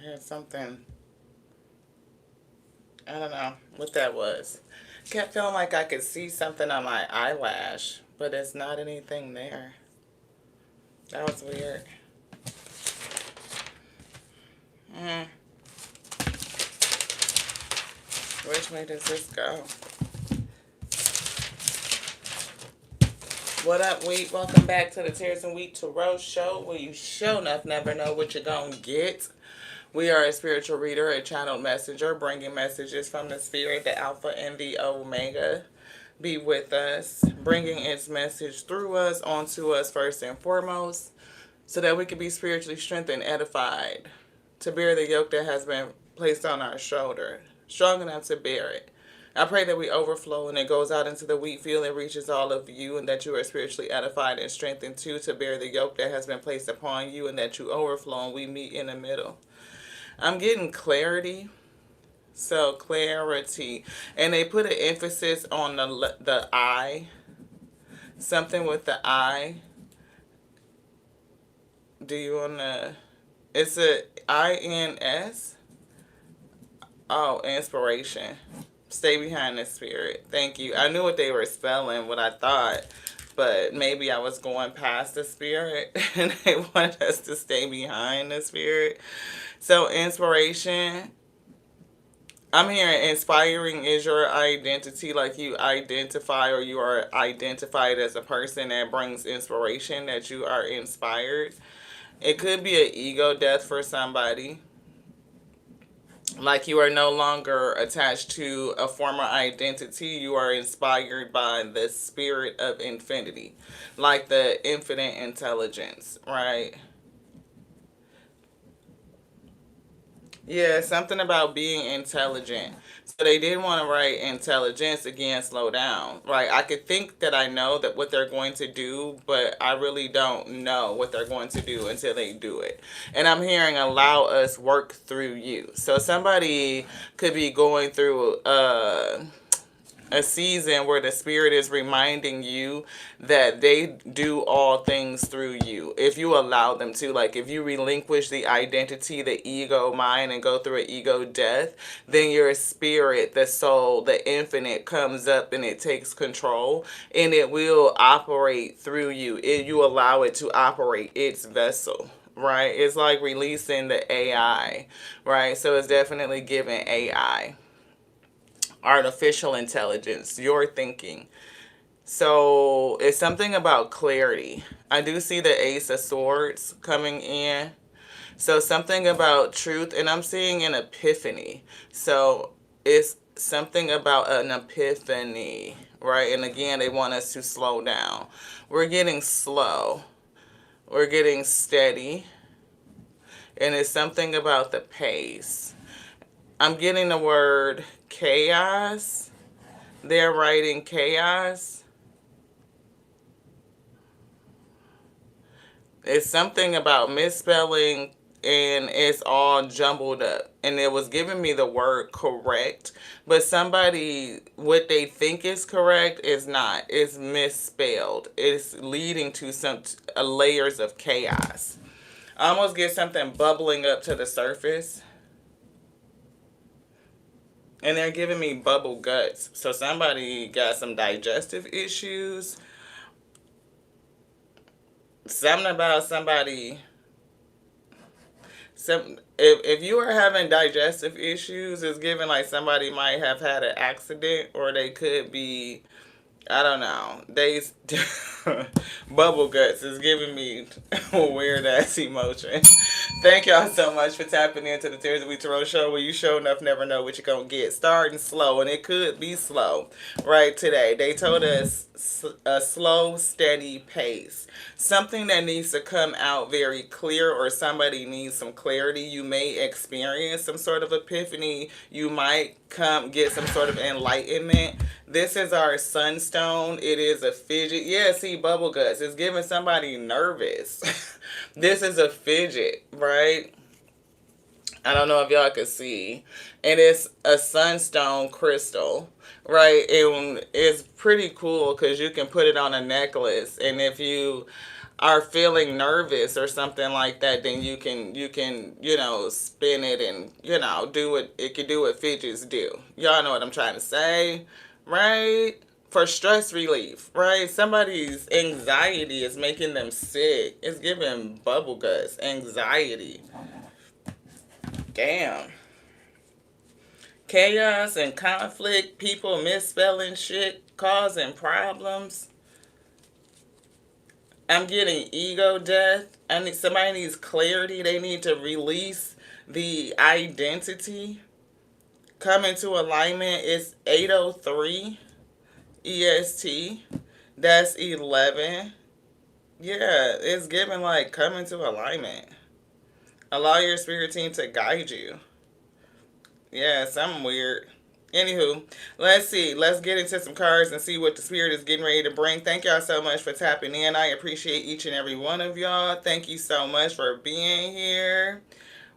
had something, I don't know what that was. Kept feeling like I could see something on my eyelash, but it's not anything there. That was weird. Mm, which way does this go? What up, Wheat? Welcome back to the Tears and Wheat Tarot Show, where you show enough never know what you're gonna get. We are a spiritual reader, a channeled messenger, bringing messages from the spirit, the Alpha and the Omega. Be with us, bringing its message through us, onto us first and foremost, so that we can be spiritually strengthened, edified, to bear the yoke that has been placed on our shoulder, strong enough to bear it. I pray that we overflow and it goes out into the wheat field and reaches all of you, and that you are spiritually edified and strengthened too to bear the yoke that has been placed upon you, and that you overflow and we meet in the middle. I'm getting clarity. So clarity. And they put an emphasis on the I. Something with the I. Do you want to... It's a INS. Oh, inspiration. Stay behind the spirit. Thank you. I knew what they were spelling, what I thought, but maybe I was going past the spirit and they wanted us to stay behind the spirit. So inspiration, I'm hearing inspiring is your identity, like you identify or you are identified as a person that brings inspiration, that you are inspired. It could be an ego death for somebody. Like you are no longer attached to a former identity. You are inspired by the spirit of infinity. Like the infinite intelligence, right? Yeah, something about being intelligent. So they did want to write intelligence again, slow down. Right? I could think that I know that what they're going to do, but I really don't know what they're going to do until they do it. And I'm hearing allow us work through you. So somebody could be going through a season where the spirit is reminding you that they do all things through you if you allow them to. Like if you relinquish the identity, the ego mind, and go through an ego death, then your spirit, the soul, the infinite comes up and it takes control, and it will operate through you if you allow it to operate its vessel. Right? It's like releasing the AI, right? So it's definitely giving AI, artificial intelligence, your thinking. So it's something about clarity. I do see the Ace of Swords coming in. So something about truth, and I'm seeing an epiphany. So it's something about an epiphany, right? And again, they want us to slow down. We're getting slow. We're getting steady. And it's something about the pace. I'm getting the word chaos. They're writing chaos. It's something about misspelling, and it's all jumbled up. And it was giving me the word correct, but somebody, what they think is correct is not. It's misspelled. It's leading to some layers of chaos. I almost get something bubbling up to the surface. And they're giving me bubble guts. So somebody got some digestive issues. Something about somebody. If you are having digestive issues, it's given like somebody might have had an accident, or they could be, I don't know. They bubble guts is giving me a weird ass emotion. Thank y'all so much for tapping into the Tears of Wheat Tarot Show, where you show enough never know what you're gonna get. Starting slow, and it could be slow. Right today, they told us a slow, steady pace. Something that needs to come out very clear, or somebody needs some clarity. You may experience some sort of epiphany. You might get some sort of enlightenment. This is our sunstone. It is a fidget. Yeah, see, bubble guts. It's giving somebody nervous. This is a fidget, right? I don't know if y'all can see. And it's a sunstone crystal, right? And it's pretty cool because you can put it on a necklace. And if you are feeling nervous or something like that, then you know, spin it and, you know, do what it could do what fidgets do. Y'all know what I'm trying to say, right? For stress relief, right? Somebody's anxiety is making them sick. It's giving bubble guts, anxiety. Damn. Chaos and conflict, people misspelling shit, causing problems. I'm getting ego death. Somebody needs clarity. They need to release the identity. Come into alignment. It's 8:03 EST. That's 11. Yeah, it's giving like come into alignment. Allow your spirit team to guide you. Yeah, something weird. Anywho, let's see. Let's get into some cards and see what the spirit is getting ready to bring. Thank y'all so much for tapping in. I appreciate each and every one of y'all. Thank you so much for being here.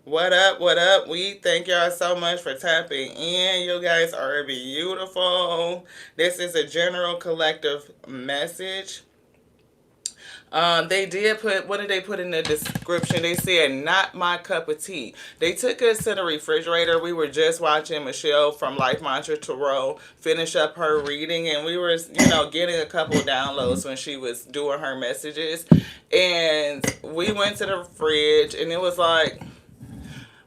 What up? What up? We thank y'all so much for tapping in. You guys are beautiful. This is a general collective message. They did put, what did they put in the description? They said, not my cup of tea. They took us to the refrigerator. We were just watching Michelle from Life Mantra Tarot finish up her reading, and we were, you know, getting a couple downloads when she was doing her messages. And we went to the fridge, and it was like,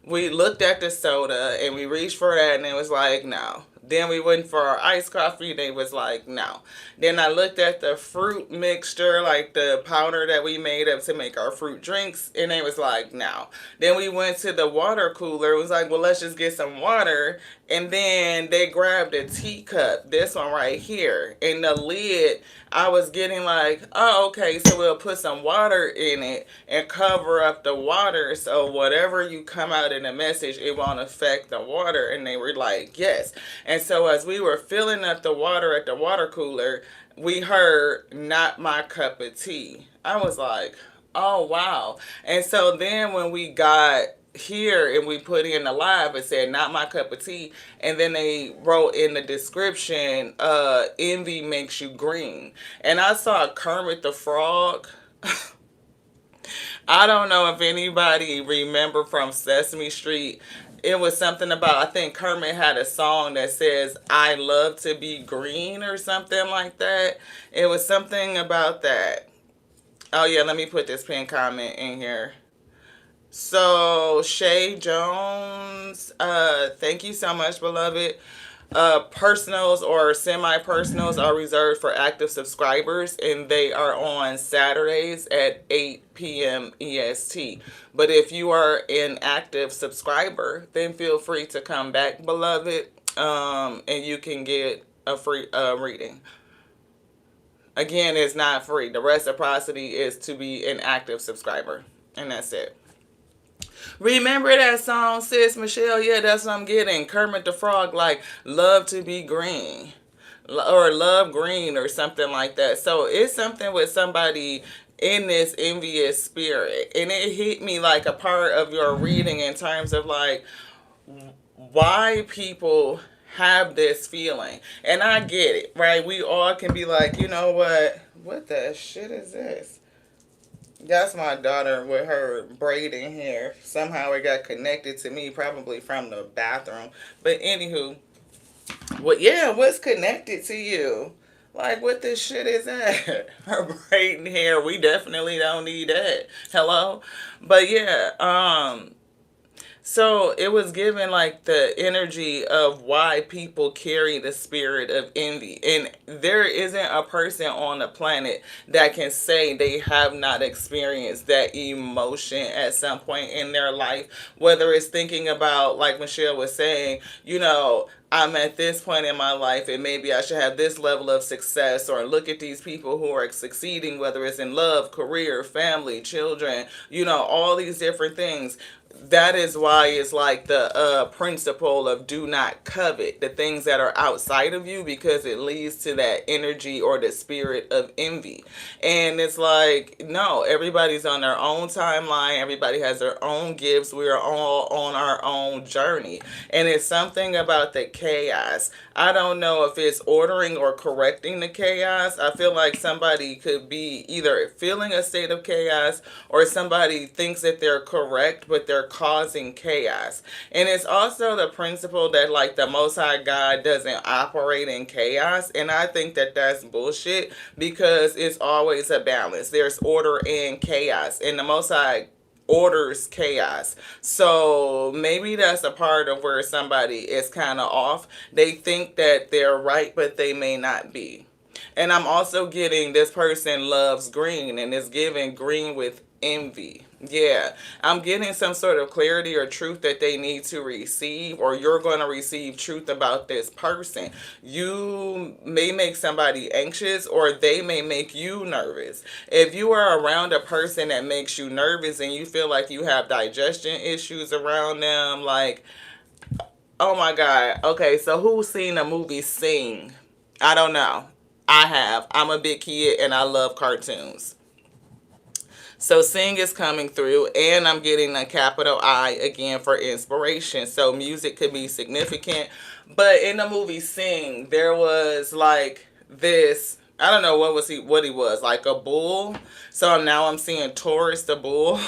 we looked at the soda, and we reached for that, and it was like, no. Then we went for our iced coffee. They was like, no. Then I looked at the fruit mixture, like the powder that we made up to make our fruit drinks, and they was like, no. Then we went to the water cooler. It was like, well, let's just get some water. And then they grabbed a teacup, this one right here, and the lid. I was getting like, oh, okay, so we'll put some water in it and cover up the water, so whatever you come out in the message, it won't affect the water. And they were like, yes. And so as we were filling up the water at the water cooler, we heard, not my cup of tea. I was like, oh, wow. And so then when we got here and we put in the live, it said, not my cup of tea. And then they wrote in the description, envy makes you green. And I saw Kermit the Frog. I don't know if anybody remember from Sesame Street. It was something about, I think Kermit had a song that says, I love to be green or something like that. It was something about that. Oh yeah, let me put this pinned comment in here. So, Shay Jones, thank you so much, beloved. Personals or semi-personals are reserved for active subscribers, and they are on Saturdays at 8 p.m. EST. But if you are an active subscriber, then feel free to come back, beloved, and you can get a free reading. Again, it's not free. The reciprocity is to be an active subscriber, and that's it. Remember that song, sis Michelle? Yeah, that's what I'm getting. Kermit the Frog, like, love to be green. Or love green or something like that. So it's something with somebody in this envious spirit. And it hit me like a part of your reading in terms of like, why people have this feeling. And I get it, right? We all can be like, you know what the shit is this? That's my daughter with her braiding hair. Somehow it got connected to me, probably from the bathroom. But anywho, what's connected to you? Like, what this shit is that? Her braiding hair, we definitely don't need that. Hello? But yeah, so it was given like the energy of why people carry the spirit of envy. And there isn't a person on the planet that can say they have not experienced that emotion at some point in their life. Whether it's thinking about, like Michelle was saying, you know, I'm at this point in my life and maybe I should have this level of success, or look at these people who are succeeding, whether it's in love, career, family, children, you know, all these different things. that is why it's like the principle of do not covet the things that are outside of you, because it leads to that energy or the spirit of envy. And it's like, no, everybody's on their own timeline, everybody has their own gifts, we are all on our own journey. And it's something about the chaos. I don't know if it's ordering or correcting the chaos. I feel like somebody could be either feeling a state of chaos, or somebody thinks that they're correct but they're causing chaos. And it's also the principle that like the Most High God doesn't operate in chaos, and I think that that's bullshit, because it's always a balance. There's order and chaos, and the Most High orders chaos. So maybe that's a part of where somebody is kind of off. They think that they're right, but they may not be. And I'm also getting this person loves green, and it's giving green with envy. Yeah, I'm getting some sort of clarity or truth that they need to receive, or you're going to receive truth about this person. You may make somebody anxious, or they may make you nervous. If you are around a person that makes you nervous and you feel like you have digestion issues around them, like, oh my God. Okay, so who's seen the movie Sing? I don't know. I have. I'm a big kid and I love cartoons. So Sing is coming through, and I'm getting a capital I again for inspiration. So music could be significant. But in the movie Sing, there was like this, I don't know what he was, like a bull. So now I'm seeing Taurus the bull.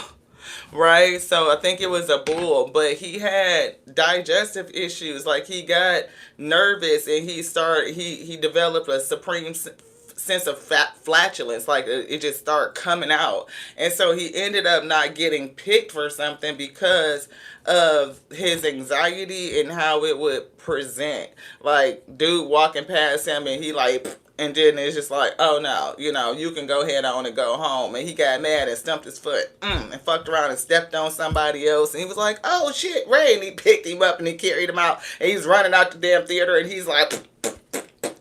Right? So I think it was a bull, but he had digestive issues. Like he got nervous and he developed a supreme sense of flatulence. Like it just started coming out. And so he ended up not getting picked for something because of his anxiety and how it would present. Like dude walking past him and he like, and then it's just like, oh no, you can go ahead on and go home. And he got mad and stumped his foot and fucked around and stepped on somebody else. And he was like, oh shit, Ray. And he picked him up and he carried him out. And he's running out the damn theater and he's like,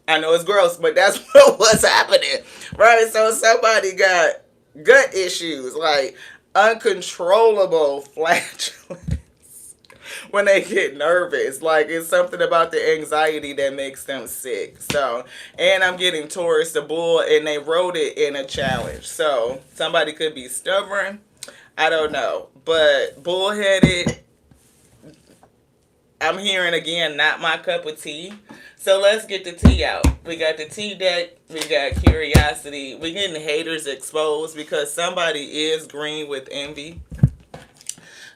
I know it's gross, but that's what was happening. Right? So somebody got gut issues, like uncontrollable flatulence. When they get nervous, like it's something about the anxiety that makes them sick. So, and I'm getting Taurus the bull, and they wrote it in a challenge. So somebody could be stubborn, I don't know, but bullheaded, I'm hearing again, not my cup of tea. So let's get the tea out. We got the tea deck, we got curiosity, we getting haters exposed because somebody is green with envy.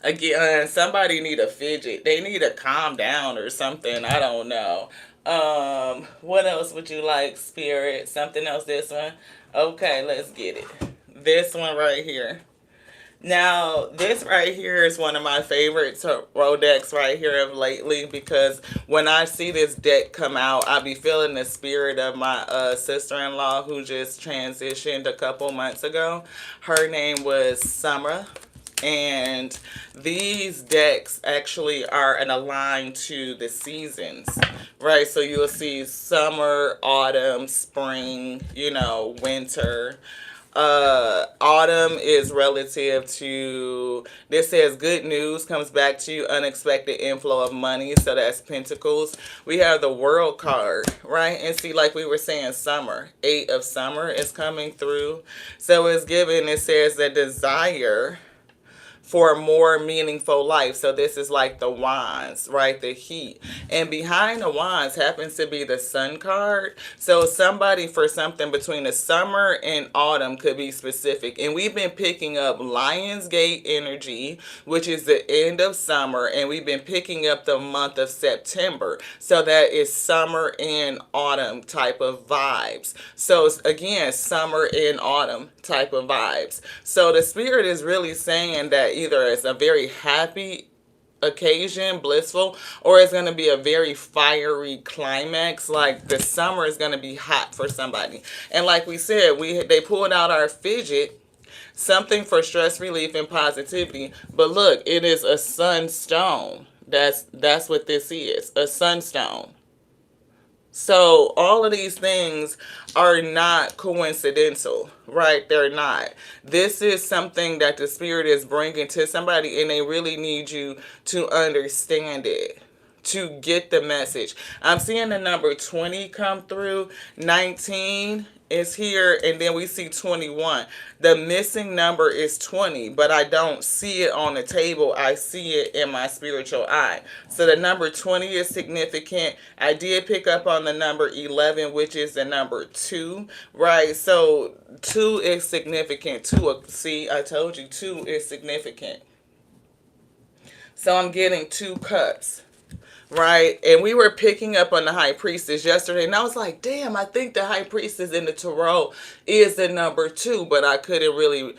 Again, somebody need a fidget. They need to calm down or something. I don't know. What else would you like, Spirit? Something else, this one? Okay, let's get it. This one right here. Now, this right here is one of my favorite tarot decks right here of lately, because when I see this deck come out, I be feeling the spirit of my sister-in-law who just transitioned a couple months ago. Her name was Summer. And these decks actually are an aligned to the seasons, right? So you'll see summer, autumn, spring, winter. Autumn is relative to, this says good news comes back to you, unexpected inflow of money. So that's Pentacles. We have the World card, right? And see, like we were saying, summer, 8 of summer is coming through. So it's given, it says the desire for a more meaningful life. So this is like the wands, right? The heat. And behind the wands happens to be the sun card. So somebody for something between the summer and autumn could be specific. And we've been picking up Lionsgate energy, which is the end of summer. And we've been picking up the month of September. So that is summer and autumn type of vibes. So again, summer and autumn type of vibes. So the spirit is really saying that either it's a very happy occasion, blissful, or it's going to be a very fiery climax. Like the summer is going to be hot for somebody. And like we said, they pulled out our fidget, something for stress relief and positivity. But look, it is a sunstone. That's what this is, a sunstone. So all of these things are not coincidental, right? They're not. This is something that the spirit is bringing to somebody, and they really need you to understand it, to get the message. I'm seeing the number 20 come through. 19 is here, and then we see 21. The missing number is 20, but I don't see it on the table. I see it in my spiritual eye. So the number 20 is significant. I did pick up on the number 11, which is the number 2, right? So 2 is significant. 2, see, I told you 2 is significant. So I'm getting 2 cups. Right? And we were picking up on the high priestess yesterday, and I was like, damn, I think the high priestess in the tarot is the number 2, but I couldn't really,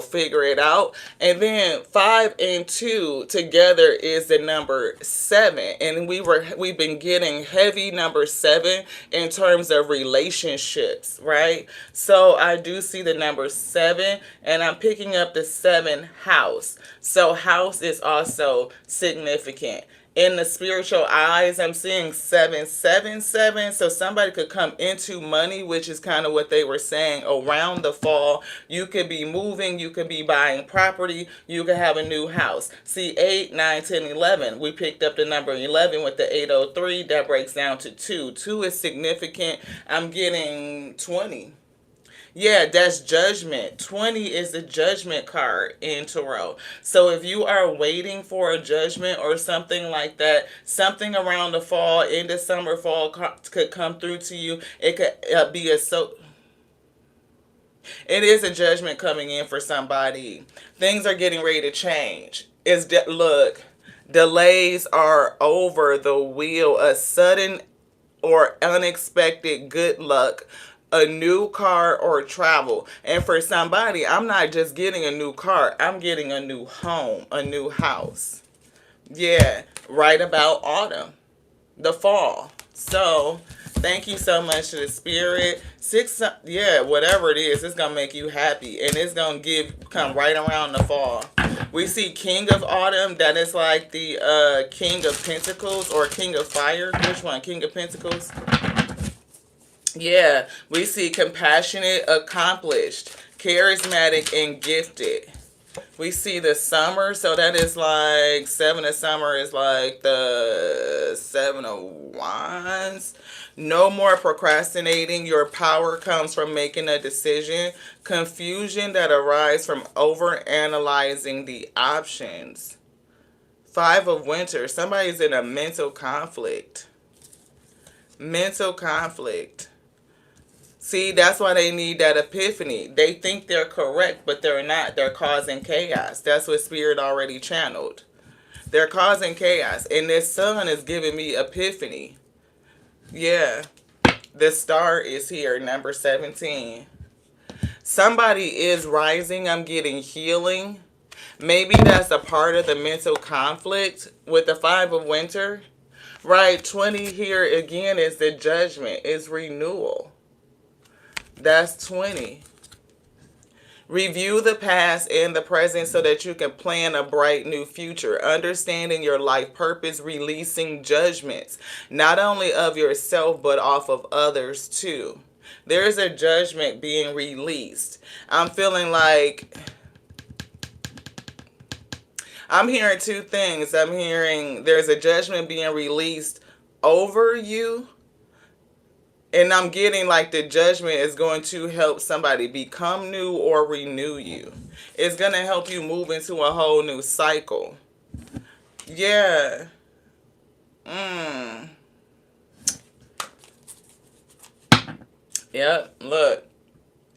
figure it out. And then 5 and 2 together is the number 7. And we've been getting heavy number 7 in terms of relationships, right? So I do see the number 7, and I'm picking up the 7th house. So house is also significant. In the spiritual eyes, I'm seeing 777. So somebody could come into money, which is kind of what they were saying around the fall. You could be moving, you could be buying property, you could have a new house. See, 8, 9, 10, 11. We picked up the number 11 with the 803. That breaks down to 2. 2 is significant. I'm getting 20. Yeah, that's judgment. 20 is the judgment card in tarot. So if you are waiting for a judgment or something like that, something around the fall, into summer, fall could come through to you. It could be it is a judgment coming in for somebody. Things are getting ready to change. Look, delays are over the wheel. A sudden or unexpected good luck, a new car or travel. And for somebody, I'm not just getting a new car, I'm getting a new home, a new house. Yeah, right about autumn, the fall. So thank you so much to the spirit. Yeah, whatever it is, it's gonna make you happy, and it's gonna come right around the fall. We see King of Autumn. That is like the King of Pentacles or King of Fire. Which one? King of Pentacles. Yeah, we see compassionate, accomplished, charismatic, and gifted. We see the summer, so that is like 7 of summer is like the 7 of wands. No more procrastinating. Your power comes from making a decision. Confusion that arises from over-analyzing the options. 5 of winter. Somebody's in a mental conflict. Mental conflict. See, that's why they need that epiphany. They think they're correct, but they're not. They're causing chaos. That's what Spirit already channeled. They're causing chaos. And this sun is giving me epiphany. Yeah. The star is here, number 17. Somebody is rising. I'm getting healing. Maybe that's a part of the mental conflict with the 5 of winter. Right, 20 here again is the judgment. It's renewal. That's 20. Review the past and the present so that you can plan a bright new future. Understanding your life purpose, releasing judgments, not only of yourself, but off of others too. There's a judgment being released. I'm feeling like I'm hearing 2 things. I'm hearing there's a judgment being released over you. And I'm getting like the judgment is going to help somebody become new or renew you. It's going to help you move into a whole new cycle. Yeah. Yep. Look.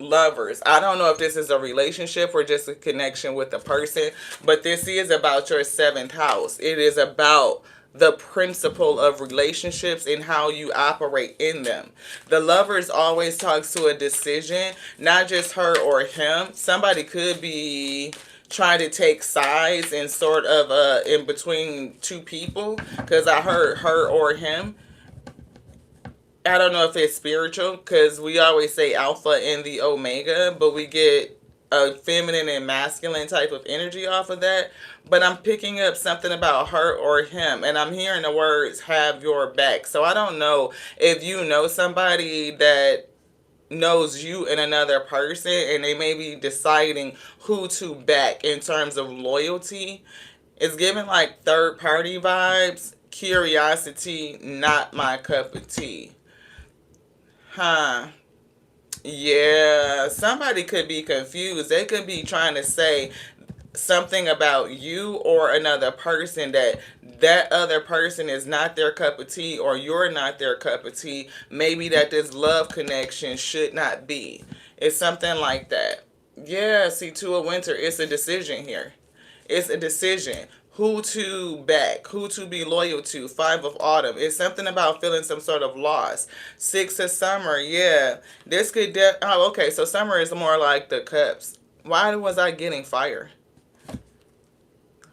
Lovers. I don't know if this is a relationship or just a connection with a person, but this is about your 7th house. It is about the principle of relationships and how you operate in them. The Lovers always talks to a decision, not just her or him. Somebody could be trying to take sides and sort of in between 2 people, because I heard her or him. I don't know if it's spiritual, because we always say Alpha and the Omega, but we get a feminine and masculine type of energy off of that, but I'm picking up something about her or him, and I'm hearing the words have your back. So I don't know if you know somebody that knows you and another person, and they may be deciding who to back in terms of loyalty. It's giving like third party vibes. Curiosity, not my cup of tea. Huh. Yeah, somebody could be confused. They could be trying to say something about you or another person, that other person is not their cup of tea, or you're not their cup of tea. Maybe that this love connection should not be. It's something like that. Yeah, see, Two of Winter, it's a decision here. It's a decision. Who to back, who to be loyal to. Five of Autumn. It's something about feeling some sort of loss. Six of Summer. Yeah. This could oh, okay. So Summer is more like the cups. Why was I getting fire?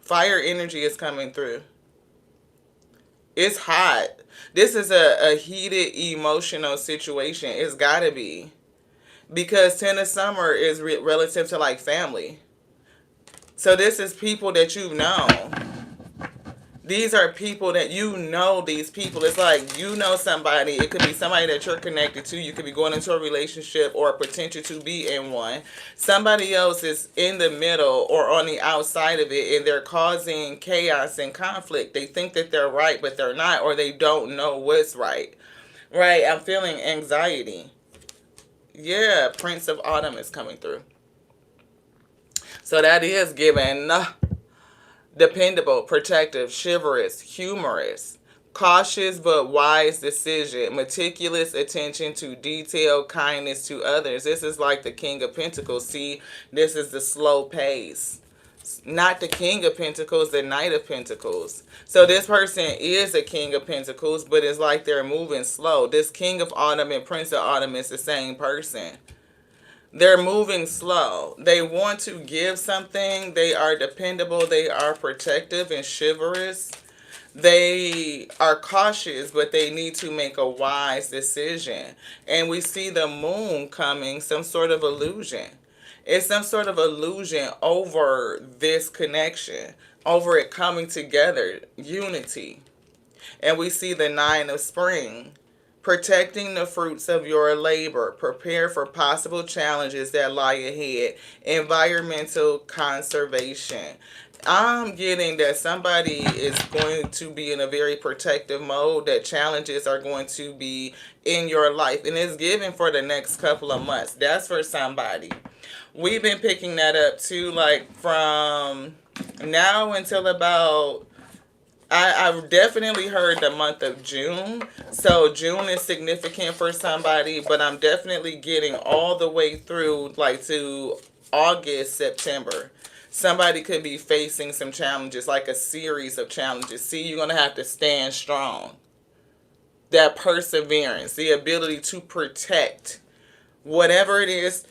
Fire energy is coming through. It's hot. This is a heated emotional situation. It's gotta be. Because Ten of Summer is relative to like family. So this is people that you've known. These are people that you know, these people. It's like you know somebody. It could be somebody that you're connected to. You could be going into a relationship or potential to be in one. Somebody else is in the middle or on the outside of it, and they're causing chaos and conflict. They think that they're right, but they're not, or they don't know what's right. Right, I'm feeling anxiety. Yeah, Prince of Autumn is coming through. So that is given dependable, protective, chivalrous, humorous, cautious but wise decision, meticulous attention to detail, kindness to others. This is like the King of Pentacles. See, this is the slow pace. Not the King of Pentacles, the Knight of Pentacles. So this person is a King of Pentacles, but it's like they're moving slow. This King of Autumn and Prince of Autumn is the same person. They're moving slow. They want to give something. They are dependable. They are protective and chivalrous. They are cautious, but they need to make a wise decision. And we see the moon coming, some sort of illusion. It's some sort of illusion over this connection, over it coming together, unity. And we see the Nine of Spring. Protecting the fruits of your labor. Prepare for possible challenges that lie ahead. Environmental conservation. I'm getting that somebody is going to be in a very protective mode, that challenges are going to be in your life. And it's given for the next couple of months. That's for somebody. We've been picking that up too, like from now until about... I've definitely heard the month of June. So June is significant for somebody, but I'm definitely getting all the way through like to August, September. Somebody could be facing some challenges, like a series of challenges. See, you're going to have to stand strong. That perseverance, the ability to protect whatever it is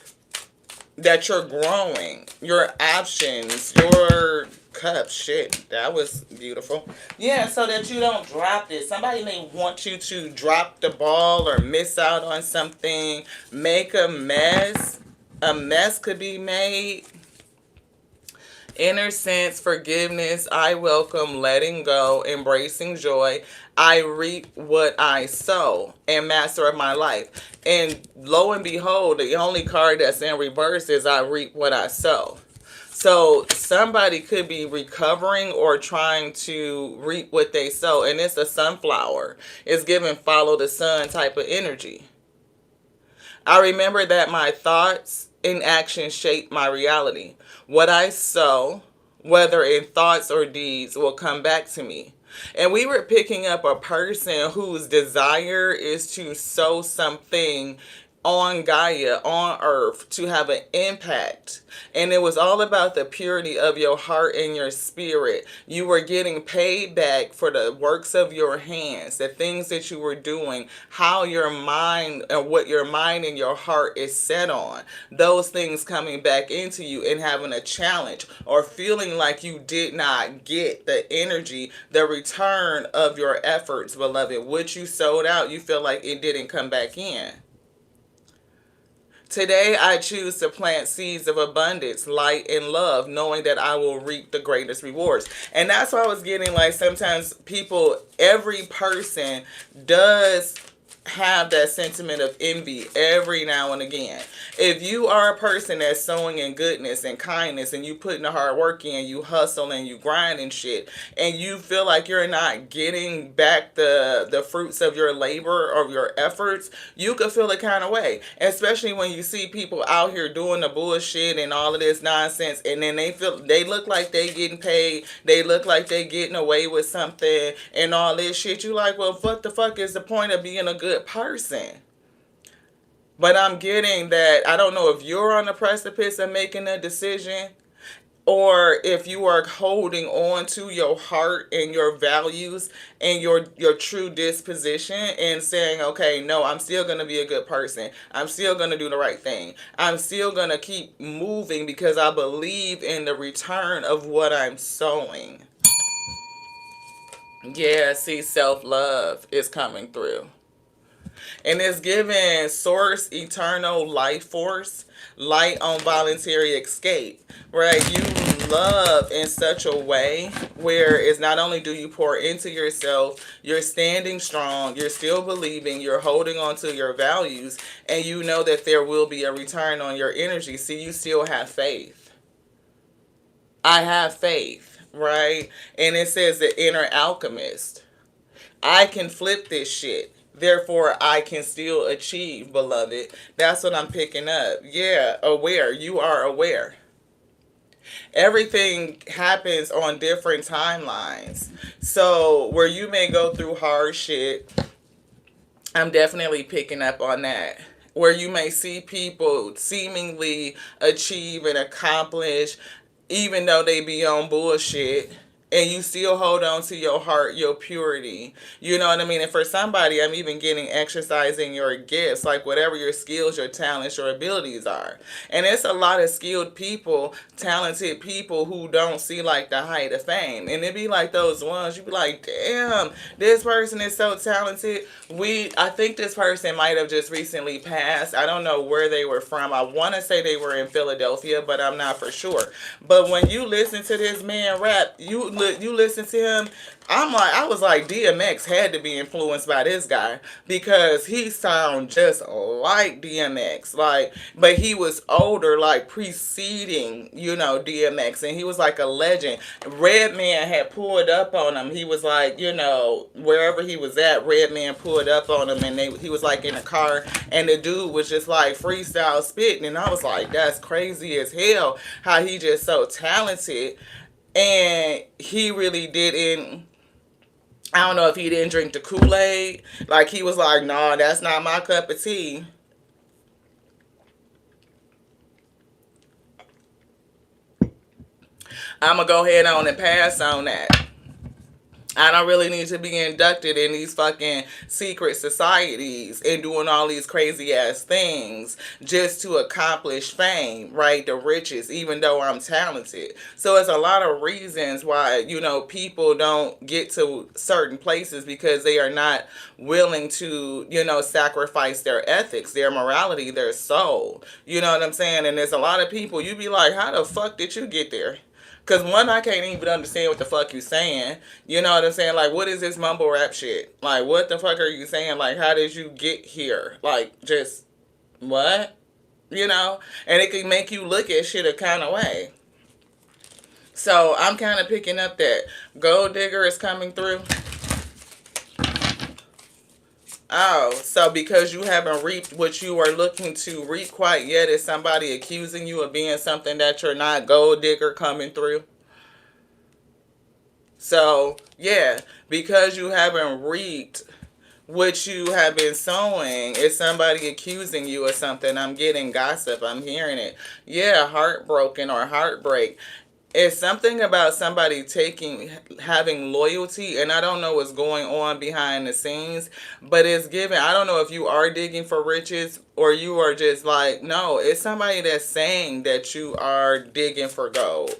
that you're growing, your options, your cup. Shit, that was beautiful. Yeah, so that you don't drop this. Somebody may want you to drop the ball or miss out on something, make a mess. A mess could be made. Inner sense, forgiveness, I welcome, letting go, embracing joy. I reap what I sow, and master of my life. And lo and behold, the only card that's in reverse is I reap what I sow. So somebody could be recovering or trying to reap what they sow. And it's a sunflower. It's giving follow the sun type of energy. I remember that my thoughts and actions shape my reality. What I sow, whether in thoughts or deeds, will come back to me. And we were picking up a person whose desire is to sow something on Gaia, on Earth, to have an impact. And it was all about the purity of your heart and your spirit. You were getting paid back for the works of your hands, the things that you were doing, how your mind and what your mind and your heart is set on. Those things coming back into you and having a challenge or feeling like you did not get the energy, the return of your efforts, beloved. What you sold out, you feel like it didn't come back in. Today, I choose to plant seeds of abundance, light, and love, knowing that I will reap the greatest rewards. And that's why I was getting like sometimes people, every person does have that sentiment of envy every now and again. If you are a person that's sowing in goodness and kindness and you putting the hard work in, you hustle and you grind and shit, and you feel like you're not getting back the fruits of your labor or your efforts, you could feel a kind of way. Especially when you see people out here doing the bullshit and all of this nonsense, and then they look like they getting paid, they look like they getting away with something and all this shit. You like, well, what the fuck is the point of being a good person? But I'm getting that I don't know if you're on the precipice of making a decision or if you are holding on to your heart and your values and your true disposition and saying, okay, no, I'm still going to be a good person. I'm still going to do the right thing. I'm still going to keep moving because I believe in the return of what I'm sowing. Yeah, see, self-love is coming through. And it's giving source, eternal life force, light on voluntary escape, right? You love in such a way where it's not only do you pour into yourself, you're standing strong, you're still believing, you're holding on to your values, and you know that there will be a return on your energy. See, you still have faith. I have faith, right? And it says the inner alchemist. I can flip this shit. Therefore, I can still achieve, beloved. That's what I'm picking up. Yeah, aware. You are aware. Everything happens on different timelines. So, where you may go through hard shit, I'm definitely picking up on that. Where you may see people seemingly achieve and accomplish, even though they be on bullshit, and you still hold on to your heart, your purity. You know what I mean? And for somebody, I'm even getting exercising your gifts, like whatever your skills, your talents, your abilities are. And it's a lot of skilled people, talented people who don't see like the height of fame. And it be like those ones, you be like, damn, this person is so talented. I think this person might have just recently passed. I don't know where they were from. I want to say they were in Philadelphia, but I'm not for sure. But when you listen to this man rap, you listen to him, I was like, DMX had to be influenced by this guy because he sound just like DMX, like, but he was older, like preceding, DMX, and he was like a legend. Redman had pulled up on him. He was like, wherever he was at, Redman pulled up on him, and he was like in a car, and the dude was just like freestyle spitting, and I was like, that's crazy as hell how he just so talented. And he really didn't, I don't know if he didn't drink the Kool-Aid. Like, he was like, nah, that's not my cup of tea. I'm going to go ahead on and pass on that. I don't really need to be inducted in these fucking secret societies and doing all these crazy ass things just to accomplish fame, right? The riches, even though I'm talented. So it's a lot of reasons why, people don't get to certain places because they are not willing to, sacrifice their ethics, their morality, their soul. You know what I'm saying? And there's a lot of people, you be like, how the fuck did you get there? Because one, I can't even understand what the fuck you saying. You know what I'm saying? Like, what is this mumble rap shit? Like, what the fuck are you saying? Like, how did you get here? Like, just, what? And it can make you look at shit a kind of way. So, I'm kind of picking up that gold digger is coming through. Oh, so because you haven't reaped what you are looking to reap quite yet, is somebody accusing you of being something that you're not, gold digger coming through? So, yeah, because you haven't reaped what you have been sowing, is somebody accusing you of something. I'm getting gossip. I'm hearing it. Yeah, heartbroken or heartbreak. It's something about somebody having loyalty, and I don't know what's going on behind the scenes, but it's given. I don't know if you are digging for riches or you are just like, no, it's somebody that's saying that you are digging for gold.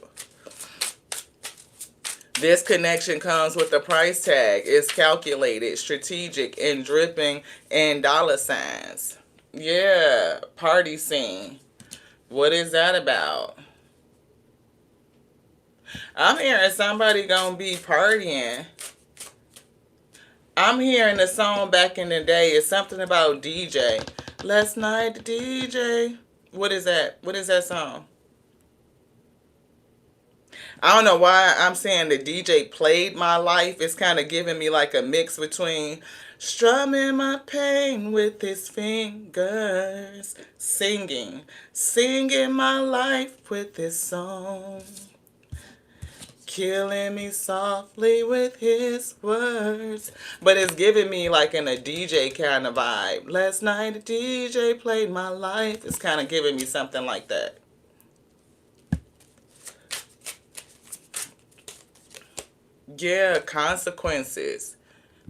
This connection comes with a price tag. It's calculated, strategic, and dripping in dollar signs. Yeah, party scene. What is that about? I'm hearing somebody gonna be partying. I'm hearing the song back in the day. It's something about DJ. Last night the DJ. What is that? What is that song? I don't know why I'm saying the DJ played my life. It's kind of giving me like a mix between strumming my pain with his fingers, singing my life with his song, killing me softly with his words. But it's giving me like in a DJ kind of vibe. Last night the DJ played my life. It's kind of giving me something like that. Yeah, consequences.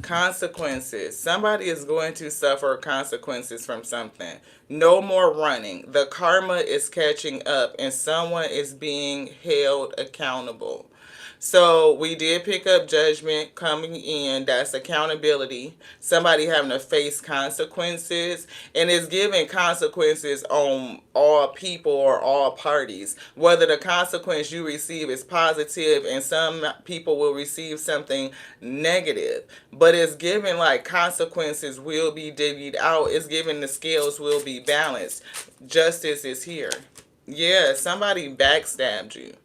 Consequences. Somebody is going to suffer consequences from something. No more running. The karma is catching up and someone is being held accountable. So we did pick up judgment coming in. That's accountability. Somebody having to face consequences. And it's giving consequences on all people or all parties. Whether the consequence you receive is positive and some people will receive something negative. But it's giving like consequences will be divvied out. It's giving the scales will be balanced. Justice is here. Yeah, somebody backstabbed you.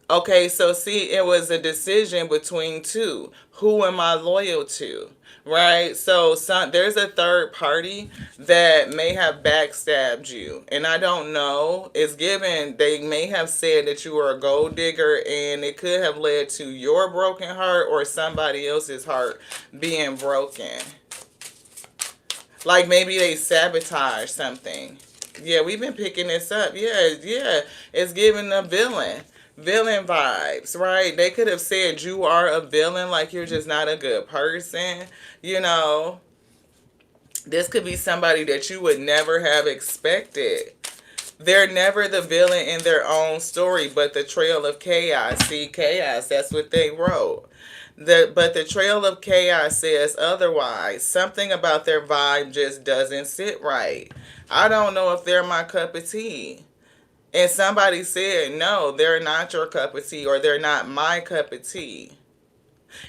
Okay, so see, it was a decision between two. Who am I loyal to? Right? So there's a third party that may have backstabbed you. And I don't know. It's given, they may have said that you were a gold digger and it could have led to your broken heart or somebody else's heart being broken. Like maybe they sabotage something. Yeah, we've been picking this up. Yeah, yeah. It's giving the villain vibes, right? They could have said you are a villain, like you're just not a good person. You know, this could be somebody that you would never have expected. They're never the villain in their own story, but the trail of chaos. See, chaos, that's what they wrote. But the trail of chaos says otherwise. Something about their vibe just doesn't sit right. I don't know if they're my cup of tea. And somebody said, no, they're not your cup of tea or they're not my cup of tea.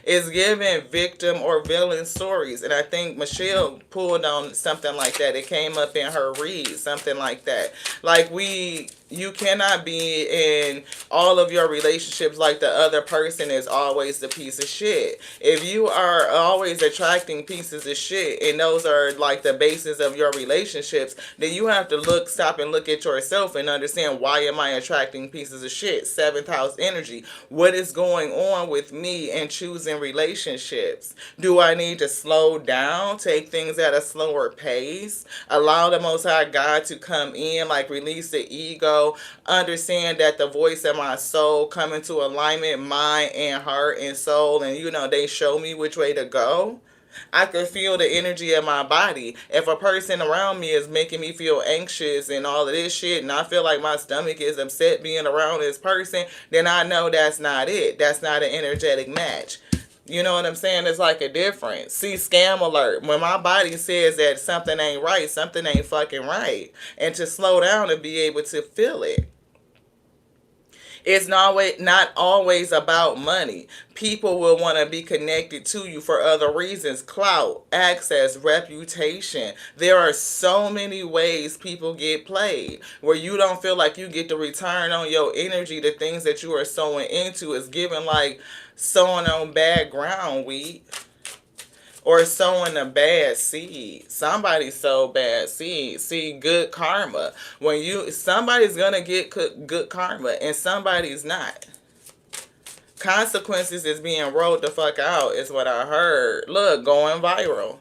It's giving victim or villain stories. And I think Michelle pulled on something like that. It came up in her read, something like that. Like you cannot be in all of your relationships like the other person is always the piece of shit. If you are always attracting pieces of shit and those are like the basis of your relationships, then you have to stop and look at yourself and understand, why am I attracting pieces of shit? Seventh house energy. What is going on with me and choosing relationships? Do I need to slow down, take things at a slower pace, allow the Most High God to come in, like release the ego, understand that the voice of my soul come into alignment, mind and heart and soul, and they show me which way to go? I can feel the energy of my body. If a person around me is making me feel anxious and all of this shit, and I feel like my stomach is upset being around this person, then I know that's not it. That's not an energetic match. You know what I'm saying? It's like a difference. See, scam alert. When my body says that something ain't right, something ain't fucking right. And to slow down and be able to feel it. It's not always about money. People will want to be connected to you for other reasons. Clout, access, reputation. There are so many ways people get played where you don't feel like you get the return on your energy. The things that you are sowing into is given like sowing on bad ground, wheat. Or sowing a bad seed. Somebody sowed bad seed. See, good karma. Somebody's gonna get good karma and somebody's not. Consequences is being rolled the fuck out is what I heard. Look, going viral.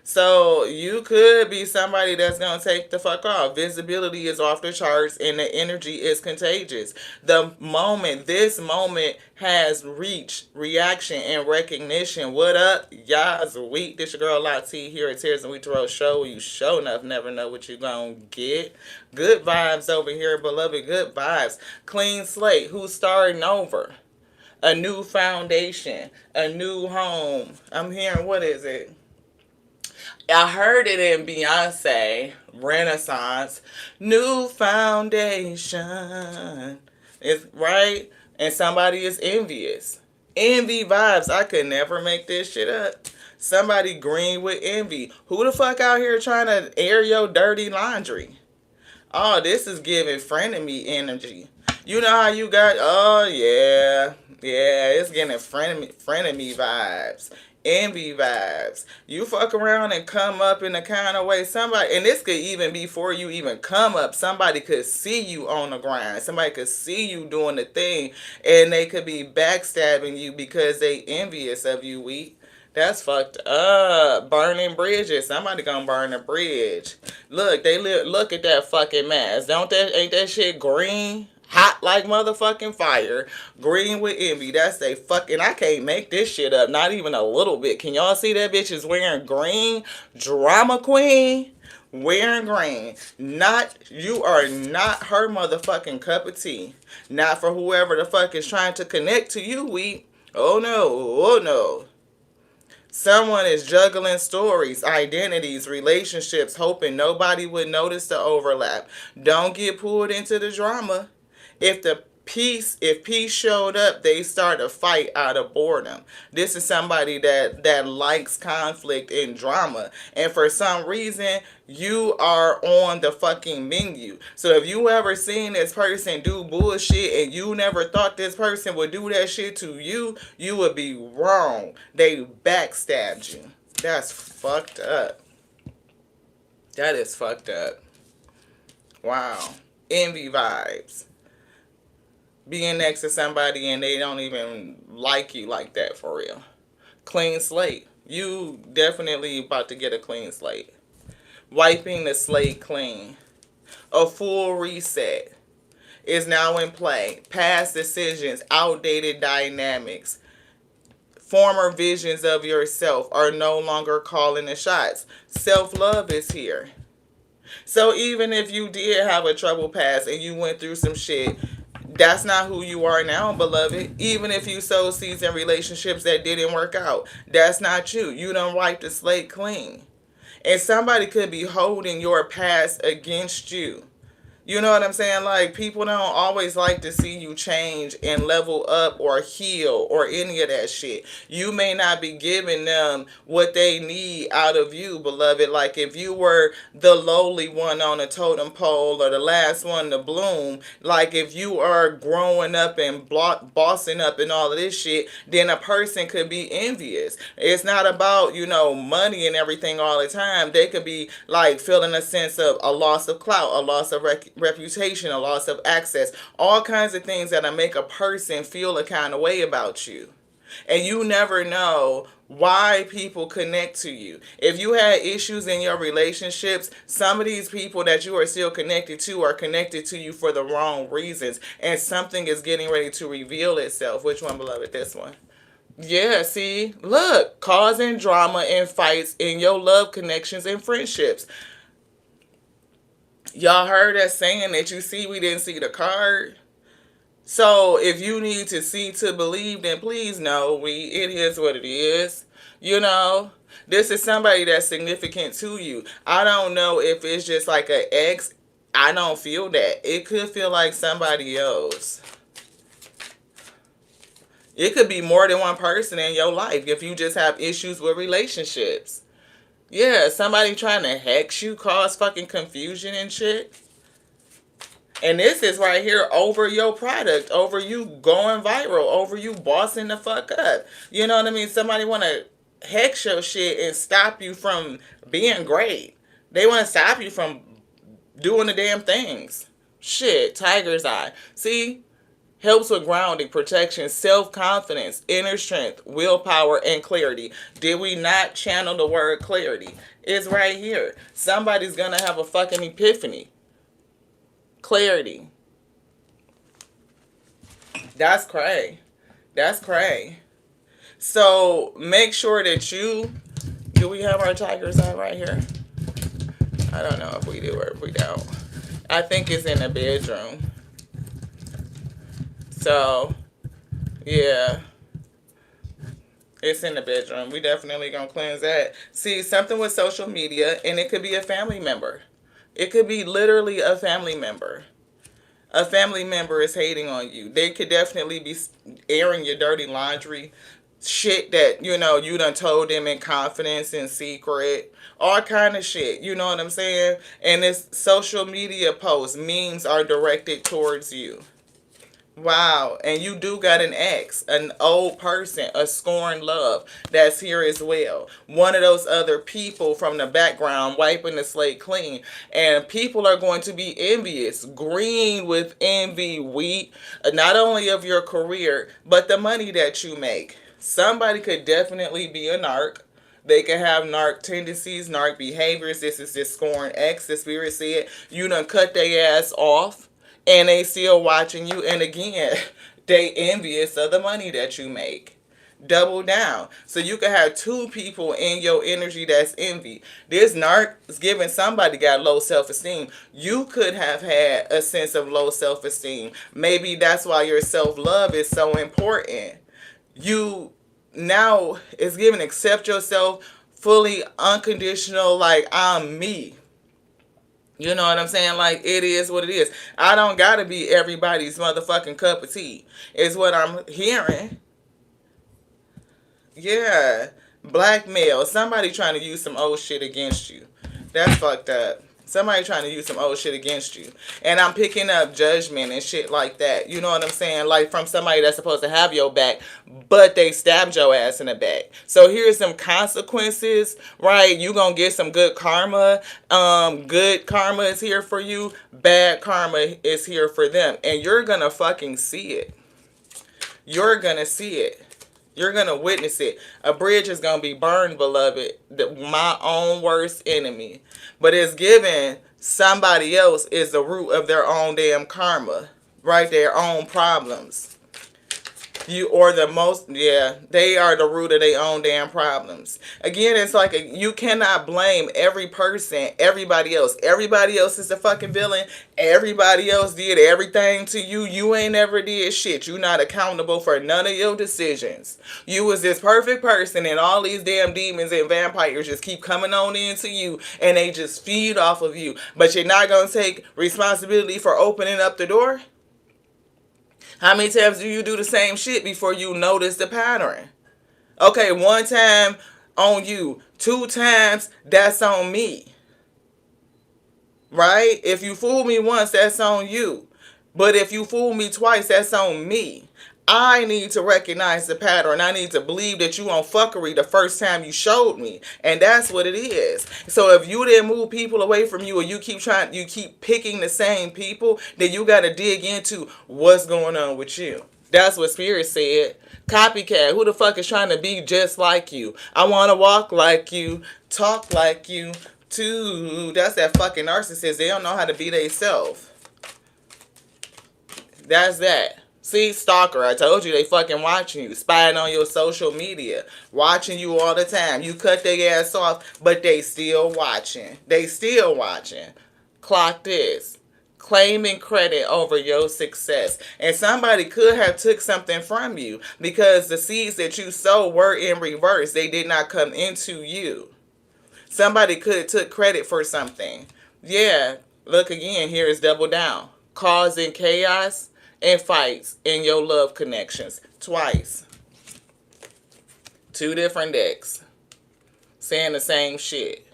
So you could be somebody that's going to take the fuck off. Visibility is off the charts and the energy is contagious. This moment has reached reaction and recognition. What up, y'all's week? This your girl Lati here at Tears and Wheat Tarot Show. You show enough never know what you gonna get. Good vibes over here, beloved. Good vibes. Clean slate. Who's starting over? A new foundation. A new home. I'm hearing, what is it? I heard it in Beyonce, Renaissance, New Foundation. It's right, and somebody is envious. Envy vibes. I could never make this shit up. Somebody green with envy. Who the fuck out here trying to air your dirty laundry? Oh, this is giving frenemy energy. You know how you got, oh yeah, yeah, it's getting frenemy vibes, envy vibes. You fuck around and come up in the kind of way somebody, and this could even be before you even come up, somebody could see you on the grind. Somebody could see you doing the thing, and they could be backstabbing you because they envious of you, weak. That's fucked up. Burning bridges. Somebody gonna burn a bridge. Look, look at that fucking mess. Ain't that shit green? Hot like motherfucking fire. Green with envy. That's a fucking, I can't make this shit up. Not even a little bit. Can y'all see that bitch is wearing green? Drama queen. Wearing green. You are not her motherfucking cup of tea. Not for whoever the fuck is trying to connect to you, we. Oh no. Oh no. Someone is juggling stories, identities, relationships, hoping nobody would notice the overlap. Don't get pulled into the drama. If peace showed up, they start a fight out of boredom. This is somebody that likes conflict and drama. And for some reason, you are on the fucking menu. So if you ever seen this person do bullshit and you never thought this person would do that shit to you, you would be wrong. They backstabbed you. That's fucked up. That is fucked up. Wow. Envy vibes. Being next to somebody and they don't even like you like that for real. Clean slate. You definitely about to get a clean slate. Wiping the slate clean. A full reset is now in play. Past decisions, outdated dynamics, former visions of yourself are no longer calling the shots. Self-love is here. So even if you did have a troubled past and you went through some shit, that's not who you are now, beloved. Even if you sowed seeds in relationships that didn't work out, that's not you. You done wiped the slate clean. And somebody could be holding your past against you. You know what I'm saying? Like, people don't always like to see you change and level up or heal or any of that shit. You may not be giving them what they need out of you, beloved. Like, if you were the lowly one on a totem pole or the last one to bloom, like, if you are growing up and bossing up and all of this shit, then a person could be envious. It's not about, money and everything all the time. They could be, like, feeling a sense of a loss of clout, a loss of reputation, a loss of access, all kinds of things that make a person feel a kind of way about you. And you never know why people connect to you. If you had issues in your relationships, some of these people that you are still connected to are connected to you for the wrong reasons. And something is getting ready to reveal itself. Which one, beloved? This one. Yeah, see? Look, causing drama and fights in your love connections and friendships. Y'all heard that saying that you see, we didn't see the card? So if you need to see to believe, then please know it is what it is. This is somebody that's significant to you. I don't know if it's just like an ex. I don't feel that. It could feel like somebody else. It could be more than one person in your life if you just have issues with relationships. Yeah, somebody trying to hex you, cause fucking confusion and shit. And this is right here over your product, over you going viral, over you bossing the fuck up. You know what I mean? Somebody want to hex your shit and stop you from being great. They want to stop you from doing the damn things. Shit, tiger's eye. See? Helps with grounding, protection, self-confidence, inner strength, willpower, and clarity. Did we not channel the word clarity? It's right here. Somebody's going to have a fucking epiphany. Clarity. That's cray. That's cray. So make sure that do we have our tiger's eye right here? I don't know if we do or if we don't. I think it's in the bedroom. So, yeah. It's in the bedroom. We definitely gonna cleanse that. See, something with social media, and it could be a family member. It could be literally a family member. A family member is hating on you. They could definitely be airing your dirty laundry, shit that you done told them in confidence, in secret, all kind of shit. You know what I'm saying? And this social media posts, memes are directed towards you. Wow, and you do got an ex, an old person, a scorned love that's here as well. One of those other people from the background wiping the slate clean. And people are going to be envious, green with envy, wheat, not only of your career, but the money that you make. Somebody could definitely be a narc. They can have narc tendencies, narc behaviors. This is this scorned ex. The spirit said, you done cut their ass off and they still watching you, and again they envious of the money that you make. Double down. So you can have two people in your energy that's envy. This narc is giving somebody got low self-esteem. You could have had a sense of low self-esteem. Maybe that's why your self-love is so important. You now is giving accept yourself fully unconditional, like I'm me. You know what I'm saying? Like, it is what it is. I don't gotta be everybody's motherfucking cup of tea, is what I'm hearing. Yeah. Blackmail. Somebody trying to use some old shit against you. That's fucked up. Somebody trying to use some old shit against you. And I'm picking up judgment and shit like that. You know what I'm saying? Like from somebody that's supposed to have your back, but they stabbed your ass in the back. So here's some consequences, right? You gonna get some good karma. Good karma is here for you. Bad karma is here for them. And you're gonna fucking see it. You're gonna see it. You're going to witness it. A bridge is going to be burned, beloved. My own worst enemy. But it's given somebody else is the root of their own damn karma. Right? Their own problems. You or the most, yeah, they are the root of their own damn problems. Again, it's like you cannot blame every person, everybody else. Everybody else is the fucking villain. Everybody else did everything to you. You ain't never did shit. You not accountable for none of your decisions. You was this perfect person, and all these damn demons and vampires just keep coming on into you, and they just feed off of you. But you're not gonna take responsibility for opening up the door? How many times do you do the same shit before you notice the pattern? Okay, one time on you. Two times, that's on me. Right? If you fool me once, that's on you. But if you fool me twice, that's on me. I need to recognize the pattern. I need to believe that you on fuckery the first time you showed me. And that's what it is. So if you didn't move people away from you, or you keep picking the same people, then you got to dig into what's going on with you. That's what Spirit said. Copycat. Who the fuck is trying to be just like you? I want to walk like you, talk like you, too. That's that fucking narcissist. They don't know how to be themselves. That's that. See, stalker, I told you they fucking watching you, spying on your social media, watching you all the time. You cut their ass off, but they still watching. They still watching. Clock this. Claiming credit over your success. And somebody could have took something from you because the seeds that you sowed were in reverse. They did not come into you. Somebody could have took credit for something. Yeah, look again, here is double down. Causing chaos and fights in your love connections. Twice. Two different decks. Saying the same shit.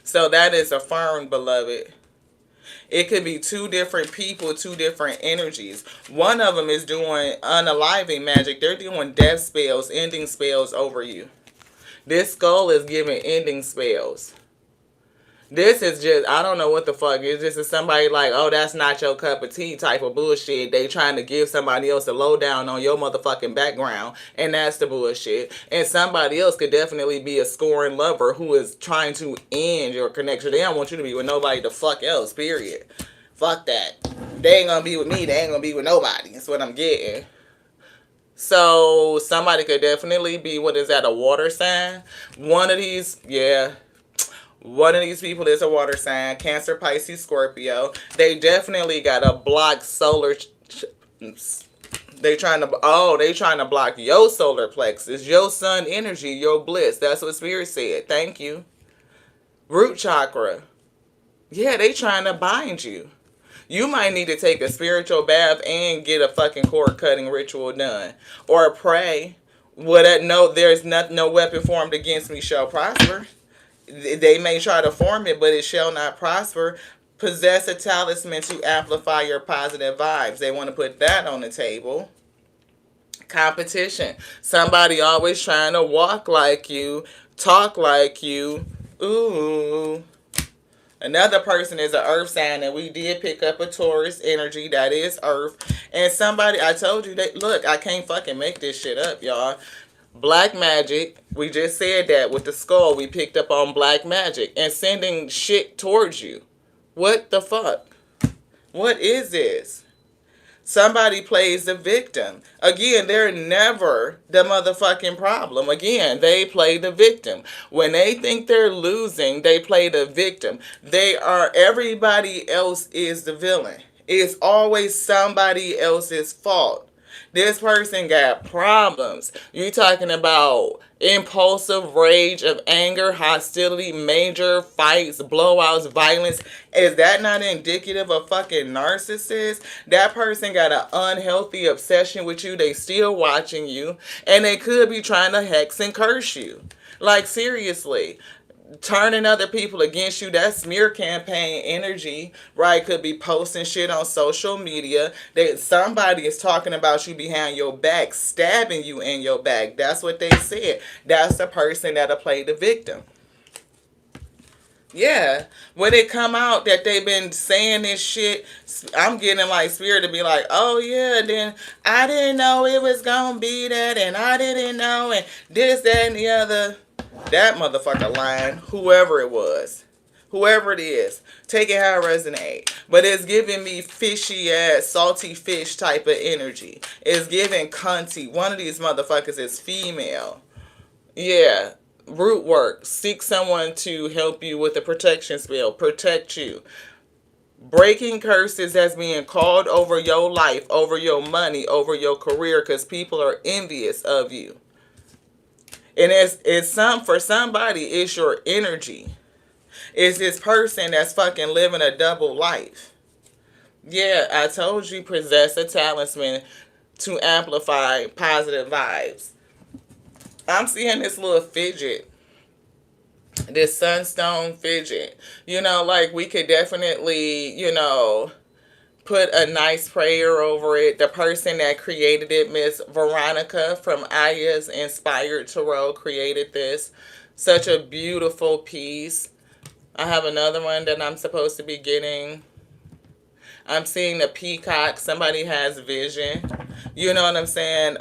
So that is affirmed, beloved. It could be two different people, two different energies. One of them is doing unaliving magic. They're doing death spells, ending spells over you. This skull is giving ending spells. This is just, I don't know what the fuck. It's just somebody like, oh, that's not your cup of tea type of bullshit. They trying to give somebody else a lowdown on your motherfucking background. And that's the bullshit. And somebody else could definitely be a scorned lover who is trying to end your connection. They don't want you to be with nobody the fuck else, period. Fuck that. They ain't gonna be with me. They ain't gonna be with nobody. That's what I'm getting. So somebody could definitely be, what is that, a water sign? One of these, yeah. One of these people is a water sign. Cancer, Pisces, Scorpio. They definitely got a blocked solar They trying to block your solar plexus, your sun energy, your bliss. That's what Spirit said. Thank you. Root chakra. Yeah, they trying to bind you. You might need to take a spiritual bath and get a fucking cord cutting ritual done. Or pray. No, there's no weapon formed against me shall prosper. They may try to form it, but it shall not prosper. Possess a talisman to amplify your positive vibes. They want to put that on the table. Competition. Somebody always trying to walk like you, talk like you. Ooh. Another person is an earth sign, and we did pick up a Taurus energy that is earth. And somebody, I told you that, look, I can't fucking make this shit up, y'all. Black magic, we just said that with the skull, we picked up on black magic and sending shit towards you. What the fuck? What is this? Somebody plays the victim. Again, they're never the motherfucking problem. Again, they play the victim. When they think they're losing, they play the victim. Everybody else is the villain. It's always somebody else's fault. This person got problems. You talking about impulsive rage of anger, hostility, major fights, blowouts, violence. Is that not indicative of fucking narcissist? That person got an unhealthy obsession with you. They still watching you. And they could be trying to hex and curse you. Like, seriously. Turning other people against you, that smear campaign energy, right? Could be posting shit on social media that somebody is talking about you behind your back, stabbing you in your back. That's what they said. That's the person that'll play the victim. Yeah, when it come out that they've been saying this shit, I'm getting like Spirit to be like, oh yeah, then I didn't know it was gonna be that, and I didn't know, and this, that, and the other. That motherfucker lying, whoever it was. Whoever it is. Take it how it resonates. But it's giving me fishy ass, salty fish type of energy. It's giving cunty. One of these motherfuckers is female. Yeah. Root work. Seek someone to help you with a protection spell. Protect you. Breaking curses that's being called over your life, over your money, over your career, because people are envious of you. And for somebody, it's your energy. It's this person that's fucking living a double life. Yeah, I told you, possess a talisman to amplify positive vibes. I'm seeing this little fidget. This sunstone fidget. Like we could definitely, put a nice prayer over it. The person that created it, Miss Veronica from Aya's Inspired Tarot, created this. Such a beautiful piece. I have another one that I'm supposed to be getting. I'm seeing the peacock. Somebody has vision. You know what I'm saying?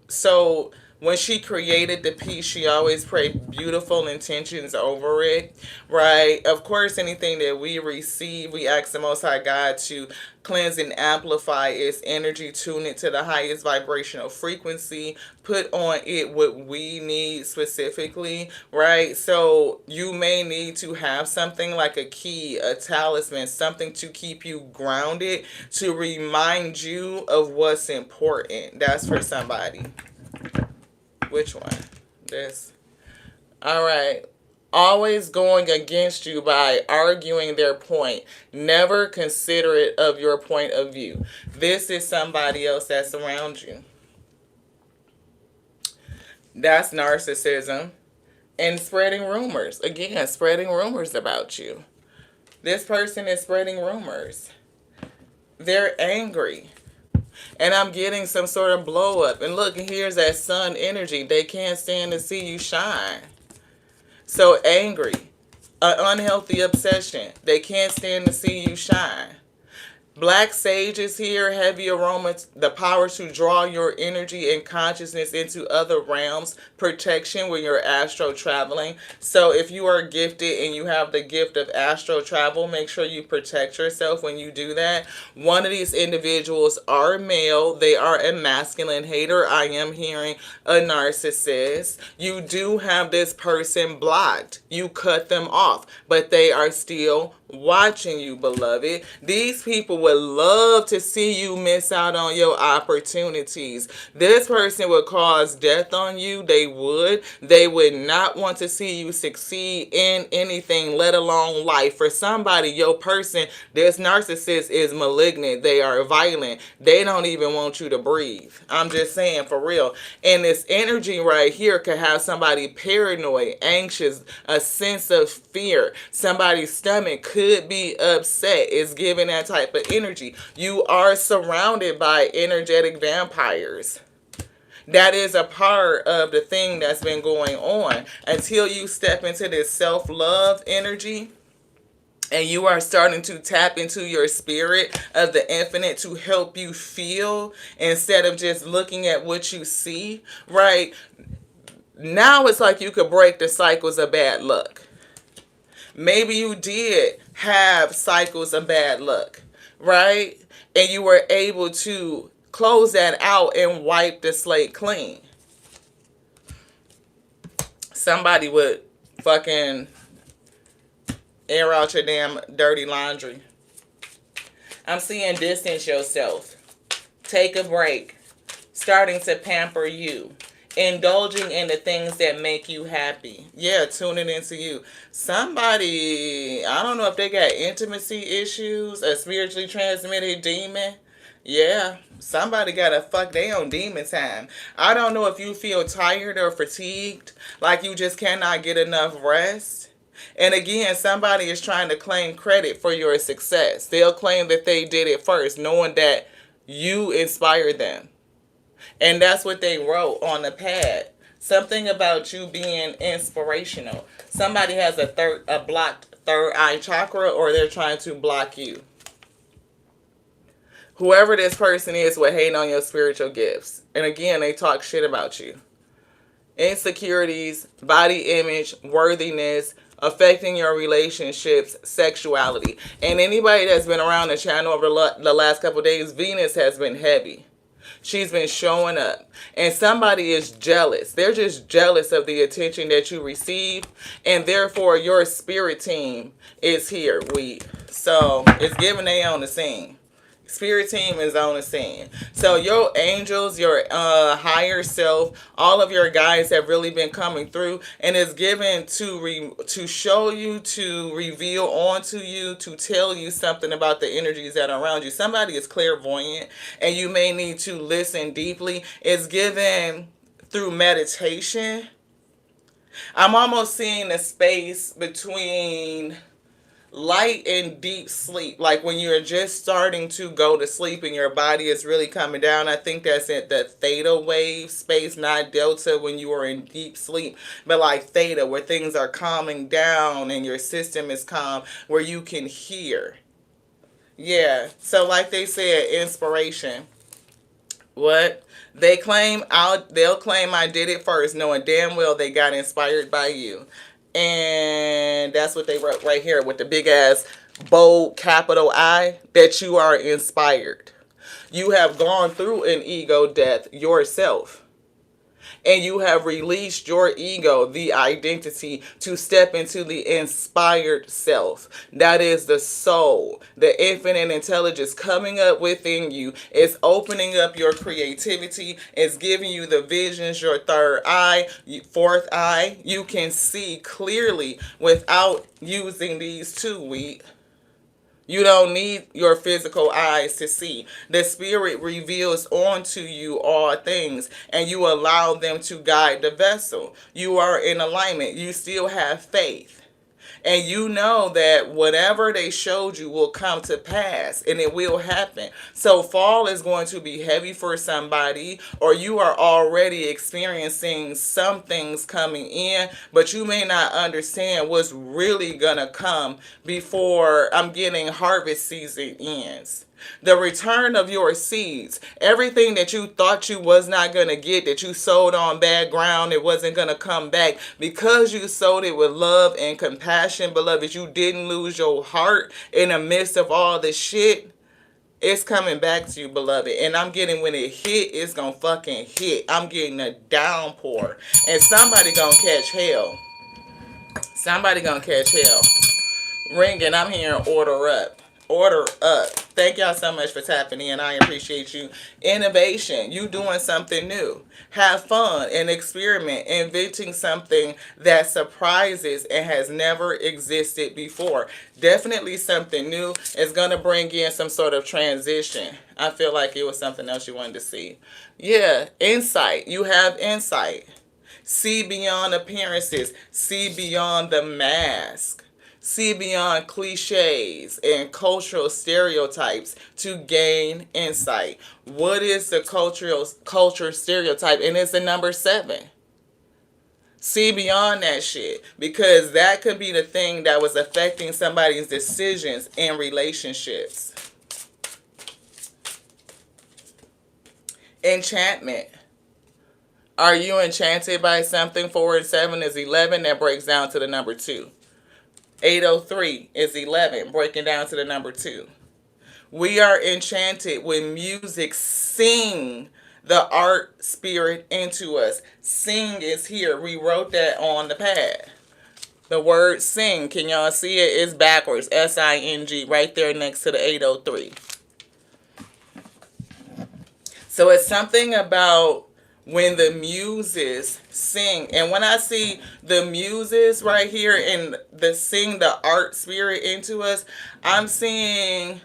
So when she created the piece, she always prayed beautiful intentions over it, right? Of course, anything that we receive, we ask the Most High God to cleanse and amplify its energy, tune it to the highest vibrational frequency, put on it what we need specifically, right? So you may need to have something like a key, a talisman, something to keep you grounded, to remind you of what's important. That's for somebody. Which one? This. All right. Always going against you by arguing their point. Never considerate of your point of view. This is somebody else that's around you. That's narcissism. And spreading rumors. Again, spreading rumors about you. This person is spreading rumors. They're angry. And I'm getting some sort of blow up. And look, here's that sun energy. They can't stand to see you shine. So angry. An unhealthy obsession. They can't stand to see you shine. Black sage is here, heavy aroma, the power to draw your energy and consciousness into other realms, protection when you're astro traveling. So if you are gifted and you have the gift of astro travel, make sure you protect yourself when you do that. One of these individuals are male. They are a masculine hater. I am hearing a narcissist. You do have this person blocked. You cut them off, but they are still watching you, beloved. These people would love to see you miss out on your opportunities. This person would cause death on you. They would. They would not want to see you succeed in anything, let alone life. For somebody, your person, this narcissist is malignant. They are violent. They don't even want you to breathe. I'm just saying, for real. And this energy right here could have somebody paranoid, anxious, a sense of fear. Somebody's stomach could be upset. It's giving that type of energy. You are surrounded by energetic vampires. That is a part of the thing that's been going on. Until you step into this self-love energy and you are starting to tap into your spirit of the infinite to help you feel instead of just looking at what you see, right? Now it's like you could break the cycles of bad luck. Maybe you did have cycles of bad luck, right? And you were able to close that out and wipe the slate clean. Somebody would fucking air out your damn dirty laundry. I'm seeing distance yourself. Take a break. Starting to pamper you. Indulging in the things that make you happy. Yeah, tuning into you. Somebody, I don't know if they got intimacy issues, a spiritually transmitted demon. Yeah, somebody got to fuck they own demon time. I don't know if you feel tired or fatigued, like you just cannot get enough rest. And again, somebody is trying to claim credit for your success. They'll claim that they did it first, knowing that you inspired them. And that's what they wrote on the pad. Something about you being inspirational. Somebody has a blocked third eye chakra, or they're trying to block you. Whoever this person is will hate on your spiritual gifts. And again, they talk shit about you. Insecurities, body image, worthiness, affecting your relationships, sexuality. And anybody that's been around the channel over the last couple of days, Venus has been heavy. She's been showing up. And somebody is jealous. They're just jealous of the attention that you receive. And therefore, your spirit team is here. So, it's giving they on the scene. Spirit team is on the scene. So your angels, your higher self, all of your guides have really been coming through, and it's given to show you, to reveal onto you, to tell you something about the energies that are around you. Somebody is clairvoyant, and you may need to listen deeply. It's given through meditation. I'm almost seeing the space between light and deep sleep, like when you're just starting to go to sleep and your body is really coming down. I think that's at the theta wave space, not delta when you are in deep sleep, but like theta, where things are calming down and your system is calm, where you can hear. Yeah, so like they said, inspiration. What? They'll claim I did it first, knowing damn well they got inspired by you. And that's what they wrote right here with the big ass bold capital I, that you are inspired. You have gone through an ego death yourself. And you have released your ego, the identity, to step into the inspired self. That is the soul, the infinite intelligence coming up within you. It's opening up your creativity. It's giving you the visions, your third eye, fourth eye. You can see clearly without using these two. You don't need your physical eyes to see. The spirit reveals onto you all things, and you allow them to guide the vessel. You are in alignment. You still have faith. And you know that whatever they showed you will come to pass, and it will happen. So fall is going to be heavy for somebody, or you are already experiencing some things coming in, but you may not understand what's really going to come before I'm getting harvest season ends. The return of your seeds, everything that you thought you was not going to get, that you sowed on bad ground, it wasn't going to come back, because you sowed it with love and compassion, beloved. You didn't lose your heart in the midst of all the shit. It's coming back to you, beloved. And I'm getting, when it hit, it's going to fucking hit. I'm getting a downpour. And somebody going to catch hell. Somebody going to catch hell. ringing. I'm hearing order up. Order up. Thank y'all so much for tapping in. I appreciate you. Innovation. You doing something new. Have fun and experiment. Inventing something that surprises and has never existed before. Definitely something new. Is going to bring in some sort of transition. I feel like it was something else you wanted to see. Yeah. Insight. You have insight. See beyond appearances. See beyond the mask. See beyond cliches and cultural stereotypes to gain insight. What is the culture stereotype? And it's the number 7. See beyond that shit, because that could be the thing that was affecting somebody's decisions in relationships. Enchantment. Are you enchanted by something? 4 and 7 is 11. That breaks down to the number 2. 803 is 11, breaking down to the number 2. We are enchanted when music sing the art spirit into us. Sing is here. We wrote that on the pad. The word sing, can y'all see it? It's backwards. S-I-N-G, right there next to the 803. So it's something about when the muses sing. And when I see the muses right here and the sing the art spirit into us, I'm seeing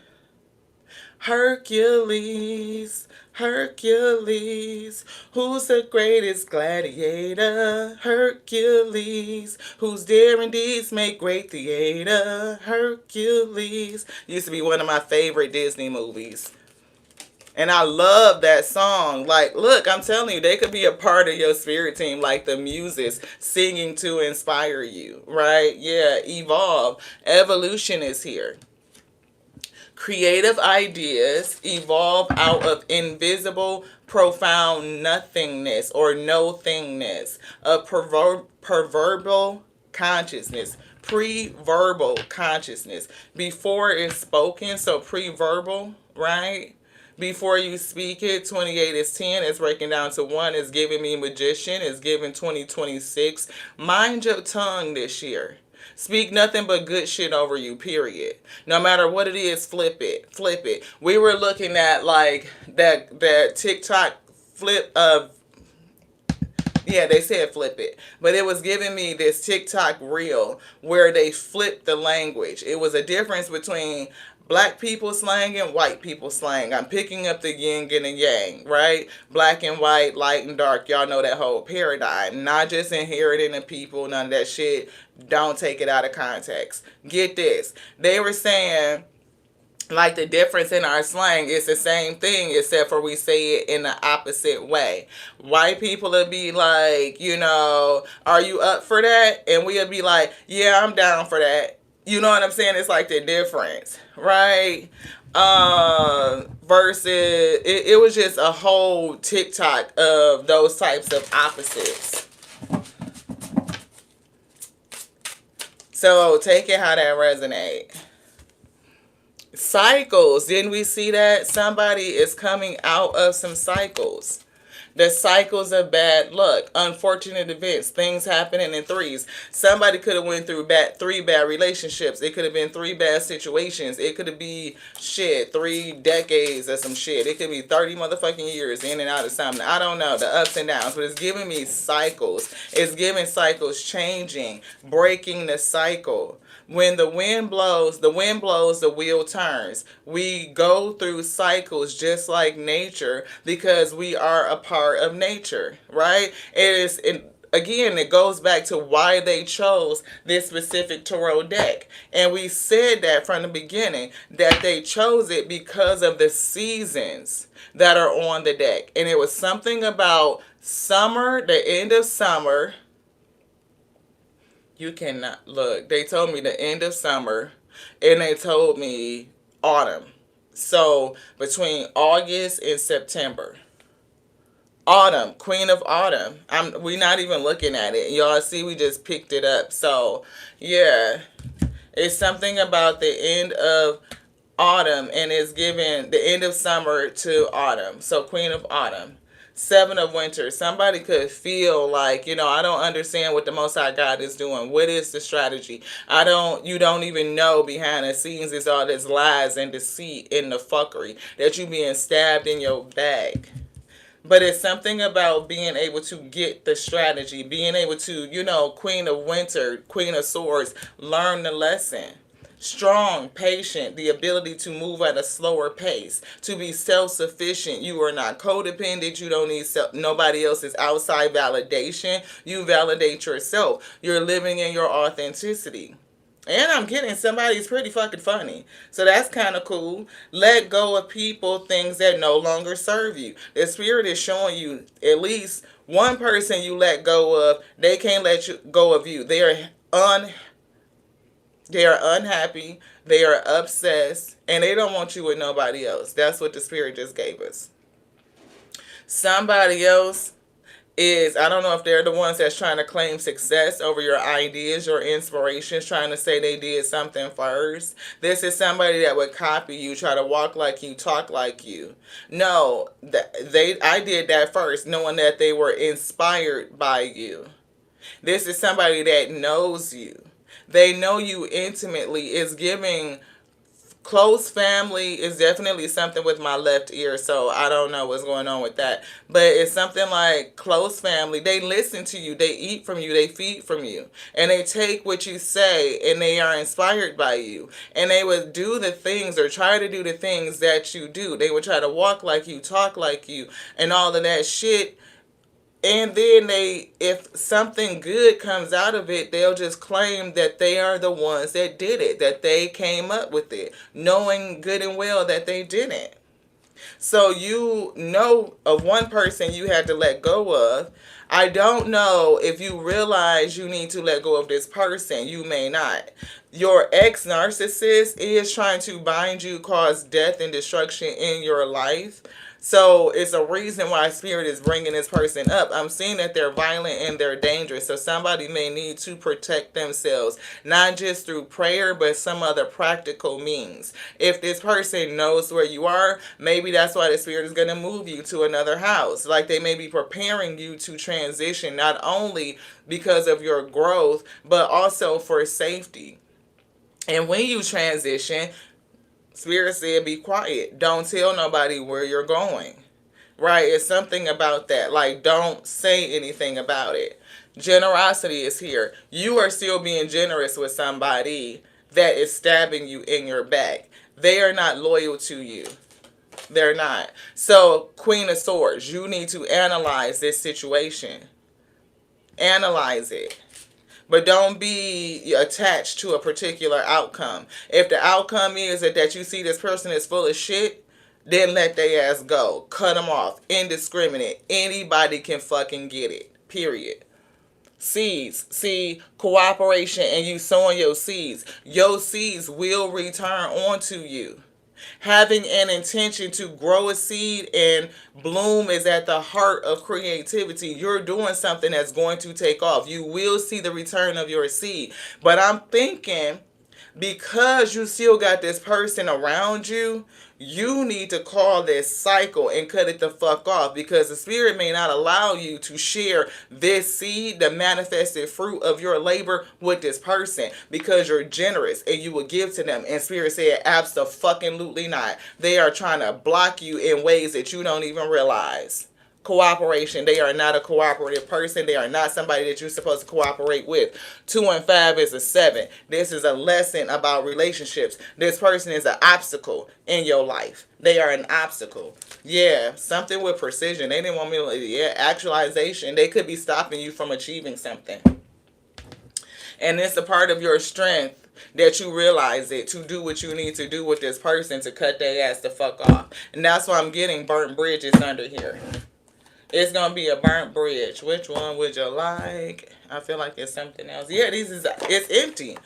Hercules, Hercules, who's the greatest gladiator? Hercules, whose daring deeds make great theater? Hercules. Used to be one of my favorite Disney movies. And I love that song. Like, look, I'm telling you, they could be a part of your spirit team, like the muses singing to inspire you, right? Yeah, evolve. Evolution is here. Creative ideas evolve out of invisible, profound nothingness or no-thingness, a proverbial consciousness. Pre-verbal consciousness. Before it's spoken, so pre-verbal, right? Before you speak it, 28 is 10. It's breaking down to 1. It's giving me magician. It's giving 2026. Mind your tongue this year. Speak nothing but good shit over you, period. No matter what it is, flip it. Flip it. We were looking at like that TikTok flip of, yeah, they said flip it. But it was giving me this TikTok reel where they flipped the language. It was a difference between black people slang and white people slang. I'm picking up the yin and the yang, right? Black and white, light and dark. Y'all know that whole paradigm. Not just inheriting the people, none of that shit. Don't take it out of context. Get this. They were saying, like, the difference in our slang is the same thing, except for we say it in the opposite way. White people will be like, you know, are you up for that? And we'll be like, yeah, I'm down for that. You know what I'm saying? It's like the difference, right? Versus, it was just a whole TikTok of those types of opposites. So take it how that resonates. Cycles. Didn't we see that? Somebody is coming out of some cycles. The cycles of bad luck, unfortunate events, things happening in threes. Somebody could have went through 3 bad relationships. It could have been 3 bad situations. It could have been 3 decades or some shit. It could be 30 motherfucking years in and out of something. I don't know, the ups and downs, but it's giving me cycles. It's giving cycles changing, breaking the cycle. When the wind blows, the wheel turns. We go through cycles just like nature because we are a part of nature, right? Again, it goes back to why they chose this specific tarot deck. And we said that from the beginning, that they chose it because of the seasons that are on the deck. And it was something about summer, the end of summer. You cannot look. They told me the end of summer, and they told me autumn. So between August and September. Autumn, Queen of Autumn. We're not even looking at it. Y'all see, we just picked it up. So yeah, it's something about the end of autumn, and it's giving the end of summer to autumn. So Queen of Autumn. Seven of Winter. Somebody could feel like, I don't understand what the Most High God is doing. What is the strategy? You don't even know behind the scenes is all this lies and deceit and the fuckery that you being stabbed in your back. But it's something about being able to get the strategy, being able to, Queen of Winter, Queen of Swords, learn the lesson. Strong, patient, the ability to move at a slower pace, to be self-sufficient. You are not codependent. You don't need nobody else's outside validation. You validate yourself. You're living in your authenticity. And I'm kidding, somebody's pretty fucking funny. So that's kind of cool. Let go of people, things that no longer serve you. The spirit is showing you at least one person you let go of, they can't let you go of you. They are unhappy, they are obsessed, and they don't want you with nobody else. That's what the spirit just gave us. Somebody else is, I don't know if they're the ones that's trying to claim success over your ideas, your inspirations, trying to say they did something first. This is somebody that would copy you, try to walk like you, talk like you. No, I did that first, knowing that they were inspired by you. This is somebody that knows you. They know you intimately. Is giving close family is definitely something with my left ear, so I don't know what's going on with that. But it's something like close family. They listen to you. They eat from you. They feed from you. And they take what you say and they are inspired by you. And they would do the things or try to do the things that you do. They would try to walk like you, talk like you, and all of that shit. And then if something good comes out of it, they'll just claim that they are the ones that did it, that they came up with it, knowing good and well that they didn't. So you know of one person you had to let go of. I don't know if you realize you need to let go of this person. You may not. Your ex-narcissist is trying to bind you, cause death and destruction in your life. So it's a reason why spirit is bringing this person up. I'm seeing that they're violent and they're dangerous. So somebody may need to protect themselves, not just through prayer, but some other practical means. If this person knows where you are, maybe that's why the spirit is going to move you to another house. Like they may be preparing you to transition, not only because of your growth, but also for safety. And when you transition, Spirit said, be quiet. Don't tell nobody where you're going. Right? It's something about that. Like, don't say anything about it. Generosity is here. You are still being generous with somebody that is stabbing you in your back. They are not loyal to you. They're not. So, Queen of Swords, you need to analyze this situation. Analyze it. But don't be attached to a particular outcome. If the outcome is that you see this person is full of shit, then let their ass go. Cut them off. Indiscriminate. Anybody can fucking get it. Period. Seeds. See, cooperation and you sowing your seeds. Your seeds will return onto you. Having an intention to grow a seed and bloom is at the heart of creativity. You're doing something that's going to take off. You will see the return of your seed. But I'm thinking, because you still got this person around you, you need to call this cycle and cut it the fuck off, because the spirit may not allow you to share this seed, the manifested fruit of your labor, with this person, because you're generous and you will give to them. And spirit said abso-fucking-lutely not. They are trying to block you in ways that you don't even realize. Cooperation. They are not a cooperative person. They are not somebody that you're supposed to cooperate with. 2 and 5 is a 7. This is a lesson about relationships. This person is an obstacle in your life. They are an obstacle. Yeah, something with precision. They didn't want me to, yeah, actualization. They could be stopping you from achieving something. And it's a part of your strength that you realize it, to do what you need to do with this person, to cut their ass the fuck off. And that's why I'm getting burnt bridges under here. It's going to be a burnt bridge. Which one would you like? I feel like it's something else. Yeah, it's empty.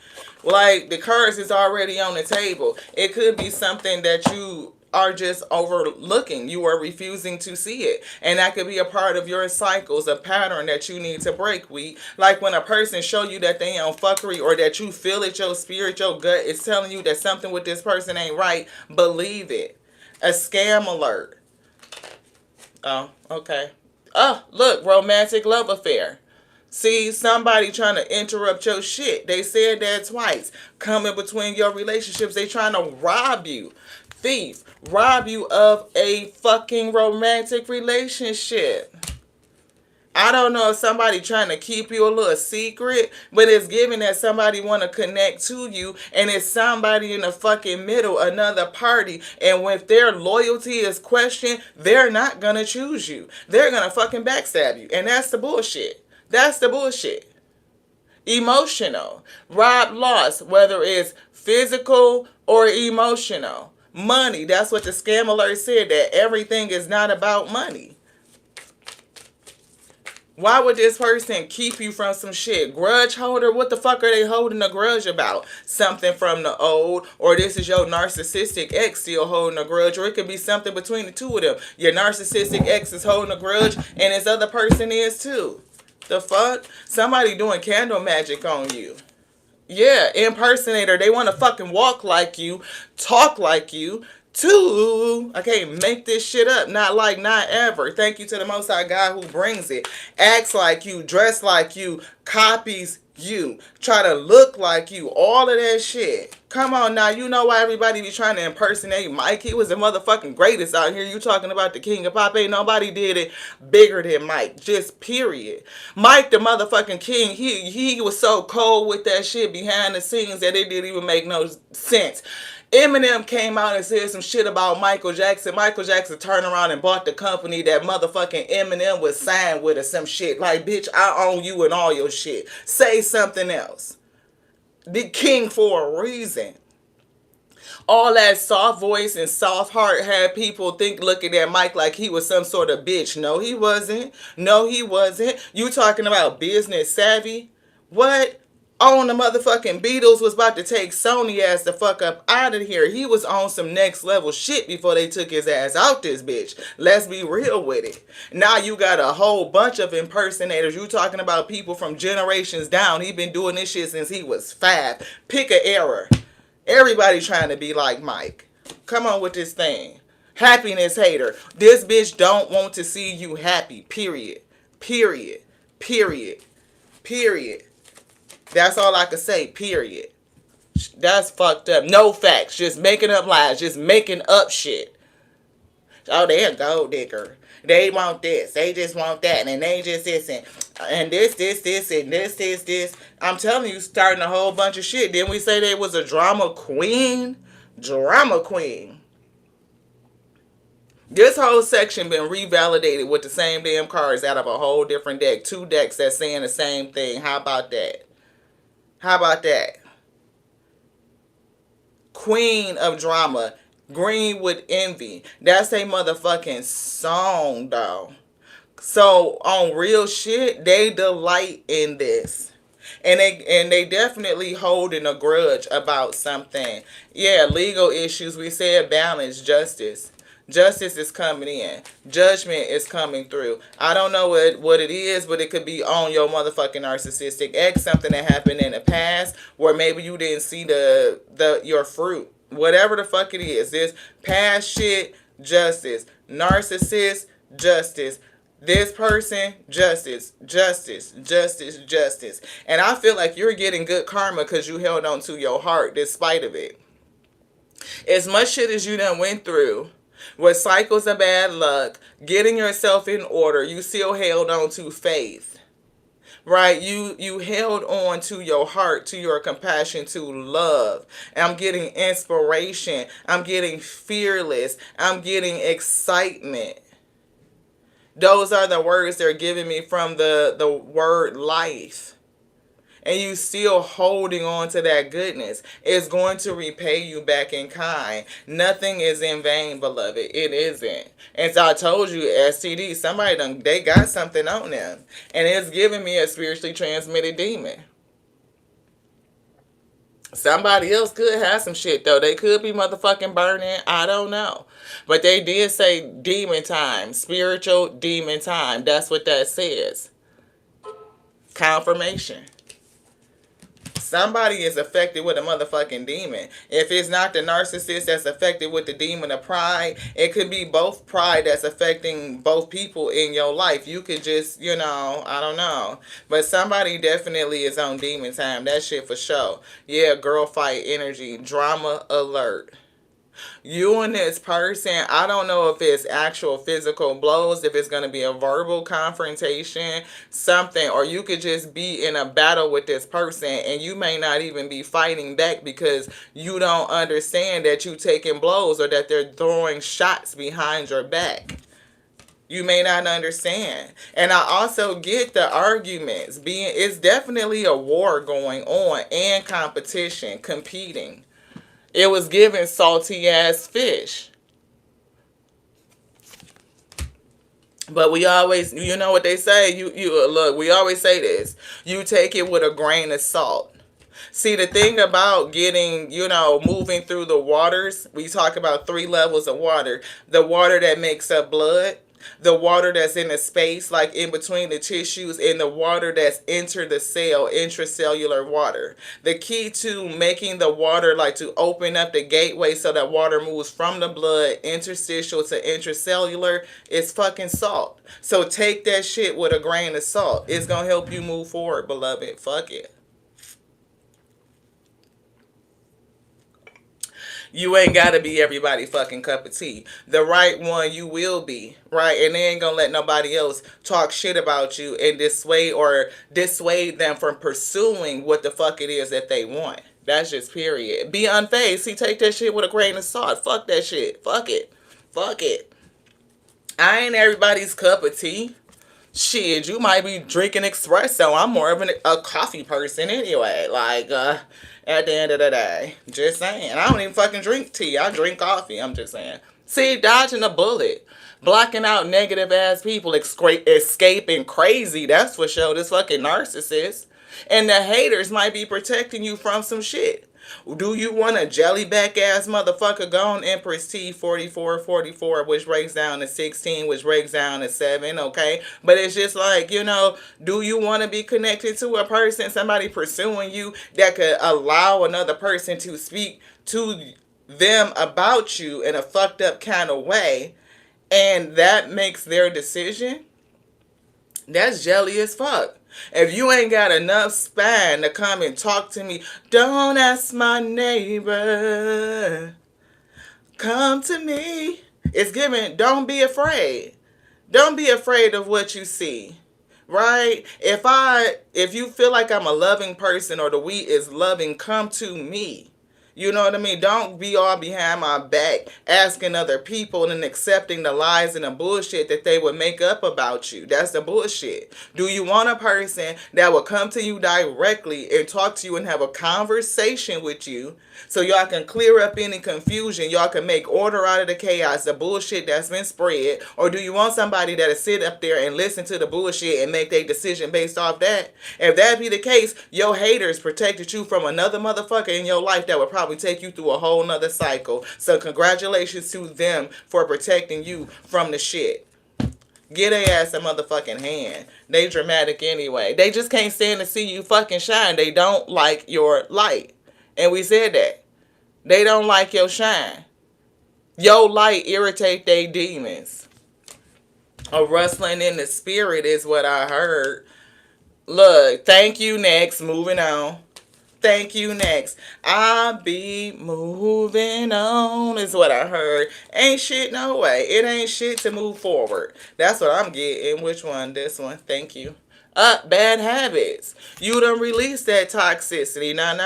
Like, the cards is already on the table. It could be something that you are just overlooking. You are refusing to see it. And that could be a part of your cycles, a pattern that you need to break. Like when a person show you that they on fuckery, or that you feel it, your spirit, your gut is telling you that something with this person ain't right, believe it. A scam alert. Oh, okay. Oh, look, romantic love affair. See, somebody trying to interrupt your shit. They said that twice. Coming between your relationships, they trying to rob you. Thief, rob you of a fucking romantic relationship. I don't know if somebody trying to keep you a little secret, but it's given that somebody want to connect to you, and it's somebody in the fucking middle, another party, and when their loyalty is questioned, they're not gonna choose you. They're gonna fucking backstab you, and that's the bullshit. That's the bullshit. Emotional. Rob loss, whether it's physical or emotional. Money, that's what the scam alert said, that everything is not about money. Why would this person keep you from some shit? Grudge holder? What the fuck are they holding a grudge about? Something from the old, or this is your narcissistic ex still holding a grudge, or it could be something between the two of them. Your narcissistic ex is holding a grudge, and this other person is too. The fuck? Somebody doing candle magic on you. Yeah, impersonator. They want to fucking walk like you, talk like you, too. I can't make this shit up. Not like, not ever. Thank you to the Most High God who brings it. Acts like you, dress like you, copies you, try to look like you, all of that shit. Come on now, you know why everybody be trying to impersonate Mike? He was the motherfucking greatest out here. You talking about the king of pop? Ain't nobody did it bigger than Mike. Just period. Mike the motherfucking king, he was so cold with that shit behind the scenes that it didn't even make no sense. Eminem came out and said some shit about Michael Jackson. Michael Jackson turned around and bought the company that motherfucking Eminem was signed with or some shit. Like, bitch, I own you and all your shit. Say something else. The king for a reason. All that soft voice and soft heart had people looking at Mike like he was some sort of bitch. No, he wasn't. No, he wasn't. You talking about business savvy? What? On the motherfucking Beatles was about to take Sony ass the fuck up out of here. He was on some next level shit before they took his ass out this bitch. Let's be real with it. Now you got a whole bunch of impersonators. You talking about people from generations down. He been doing this shit since he was 5. Pick an era. Everybody trying to be like Mike. Come on with this thing. Happiness hater. This bitch don't want to see you happy. Period. Period. Period. Period. That's all I can say, period. That's fucked up. No facts. Just making up lies. Just making up shit. Oh, they a gold digger. They want this. They just want that. And they just this and this, and this. I'm telling you, starting a whole bunch of shit. Didn't we say they was a drama queen? Drama queen. This whole section been revalidated with the same damn cards out of a whole different deck. 2 decks that's saying the same thing. How about that? How about that? Queen of drama. Green with envy. That's a motherfucking song, though. So, on real shit, they delight in this. And they definitely holding a grudge about something. Yeah, legal issues. We said balance, justice. Justice is coming in. Judgment is coming through. I don't know what it is, but it could be on your motherfucking narcissistic ex, something that happened in the past, where maybe you didn't see your fruit. Whatever the fuck it is. This past shit, justice. Narcissist, justice. This person, justice, justice, justice, justice. And I feel like you're getting good karma because you held on to your heart despite of it. As much shit as you done went through, with cycles of bad luck, getting yourself in order, you still held on to faith. Right? You held on to your heart, to your compassion, to love. I'm getting inspiration. I'm getting fearless. I'm getting excitement. Those are the words they're giving me from the word life. And you still holding on to that goodness. It's going to repay you back in kind. Nothing is in vain, beloved. It isn't. And so I told you, STD, they got something on them. And it's giving me a spiritually transmitted demon. Somebody else could have some shit, though. They could be motherfucking burning. I don't know. But they did say demon time. Spiritual demon time. That's what that says. Confirmation. somebody is affected with a motherfucking demon. If it's not the narcissist that's affected with the demon of pride, it could be both pride that's affecting both people in your life. You could just, I don't know. But somebody definitely is on demon time. That shit for sure. Yeah, girl fight energy. Drama alert. You and this person, I don't know if it's actual physical blows, if it's going to be a verbal confrontation, something, or you could just be in a battle with this person and you may not even be fighting back because you don't understand that you taking blows or that they're throwing shots behind your back. You may not understand. And I also get the arguments. It's definitely a war going on and competition, competing. It was given salty ass fish. But we always, you know what they say, you look, we always say this. You take it with a grain of salt. See, the thing about getting, moving through the waters, we talk about 3 levels of water. The water that makes up blood, the water that's in the space, like in between the tissues, and the water that's entered the cell, intracellular water. The key to making the water, like to open up the gateway so that water moves from the blood, interstitial to intracellular, is fucking salt. So take that shit with a grain of salt. It's gonna help you move forward, beloved. Fuck it. You ain't gotta be everybody fucking cup of tea. The right one you will be, right? And they ain't gonna let nobody else talk shit about you and dissuade them from pursuing what the fuck it is that they want. That's just period. Be unfazed. See, take that shit with a grain of salt. Fuck that shit. Fuck it. Fuck it. I ain't everybody's cup of tea. Shit, you might be drinking espresso. I'm more of a coffee person anyway. Like, at the end of the day. Just saying. I don't even fucking drink tea. I drink coffee. I'm just saying. See, dodging a bullet. Blocking out negative ass people. Escaping crazy. That's for sure. This fucking narcissist. And the haters might be protecting you from some shit. Do you want a jellyback ass motherfucker gone? Empress T 4444, which breaks down to 16, which breaks down to 7, okay? But it's just like, do you want to be connected to a person, somebody pursuing you that could allow another person to speak to them about you in a fucked up kind of way, and that makes their decision? That's jelly as fuck. If you ain't got enough spine to come and talk to me, don't ask my neighbor. Come to me. It's given, don't be afraid. Don't be afraid of what you see. Right? If you feel like I'm a loving person or the we is loving, come to me. You know what I mean? Don't be all behind my back asking other people and accepting the lies and the bullshit that they would make up about you. That's the bullshit. Do you want a person that will come to you directly and talk to you and have a conversation with you so y'all can clear up any confusion? Y'all can make order out of the chaos, the bullshit that's been spread? Or do you want somebody that'll sit up there and listen to the bullshit and make their decision based off that? If that be the case, your haters protected you from another motherfucker in your life that would probably take you through a whole nother cycle. So congratulations to them for protecting you from the shit. Get a ass a motherfucking hand. They dramatic anyway. They just can't stand to see you fucking shine. They don't like your light. And we said that. They don't like your shine. Your light irritate they demons. A rustling in the spirit is what I heard. Look, thank you, next. Moving on. Thank you, next. I'll be moving on is what I heard. Ain't shit, no way. It ain't shit to move forward. That's what I'm getting. Which one? This one. Thank you. Bad habits. You done release that toxicity. And I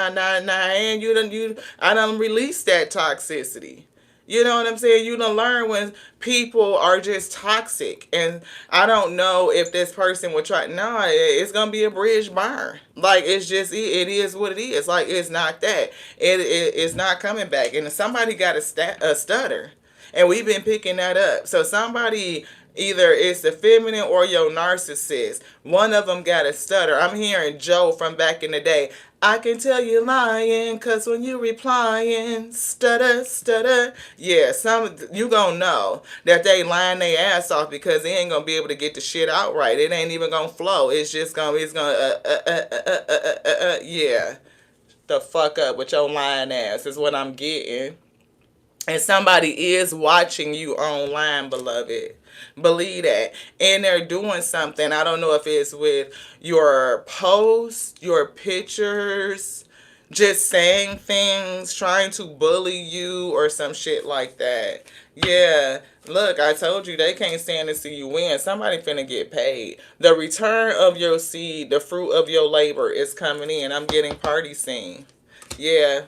done released that toxicity. You know what I'm saying? You done learn when people are just toxic. And I don't know if this person would try. No, it's going to be a bridge burn. Like, it's just, it is what it is. Like, it's not that. It's not coming back. And somebody got a stutter. And we've been picking that up. So somebody, either it's the feminine or your narcissist, one of them got a stutter. I'm hearing Joe from back in the day. I can tell you lying, cause when you replying, stutter, stutter. Yeah, you gonna know that they lying their ass off because they ain't gonna be able to get the shit out right. It ain't even gonna flow. It's just gonna, yeah. the fuck up with your lying ass is what I'm getting. And somebody is watching you online, beloved. Believe that. And they're doing something. I don't know if it's with your posts, your pictures, just saying things, trying to bully you or some shit like that. Yeah. Look, I told you they can't stand to see you win. Somebody finna get paid. The return of your seed, the fruit of your labor is coming in. I'm getting party scene. Yeah.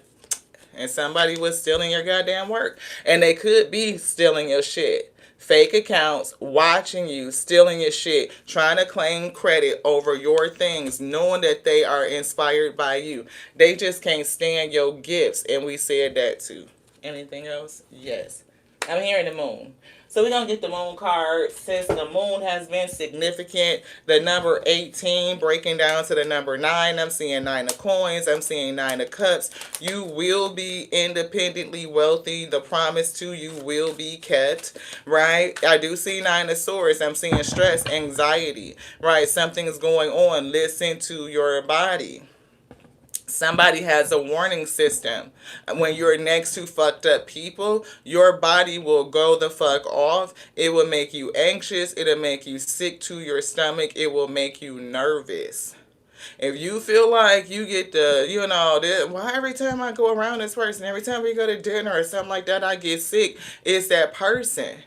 And somebody was stealing your goddamn work. And they could be stealing your shit. Fake accounts, watching you, stealing your shit, trying to claim credit over your things, knowing that they are inspired by you. They just can't stand your gifts. And we said that too. Anything else? Yes. I'm hearing the moon. So we're going to get the moon card. Since the moon has been significant, the number 18 breaking down to the number 9. I'm seeing 9 of coins. I'm seeing 9 of cups. You will be independently wealthy. The promise to you will be kept, right? I do see 9 of swords. I'm seeing stress, anxiety, right? Something's going on. Listen to your body. Somebody has a warning system. When you're next to fucked up people, your body will go the fuck off. It will make you anxious. It'll make you sick to your stomach. It will make you nervous. If you feel like you get the, why every time I go around this person, every time we go to dinner or something like that, I get sick, it's that person.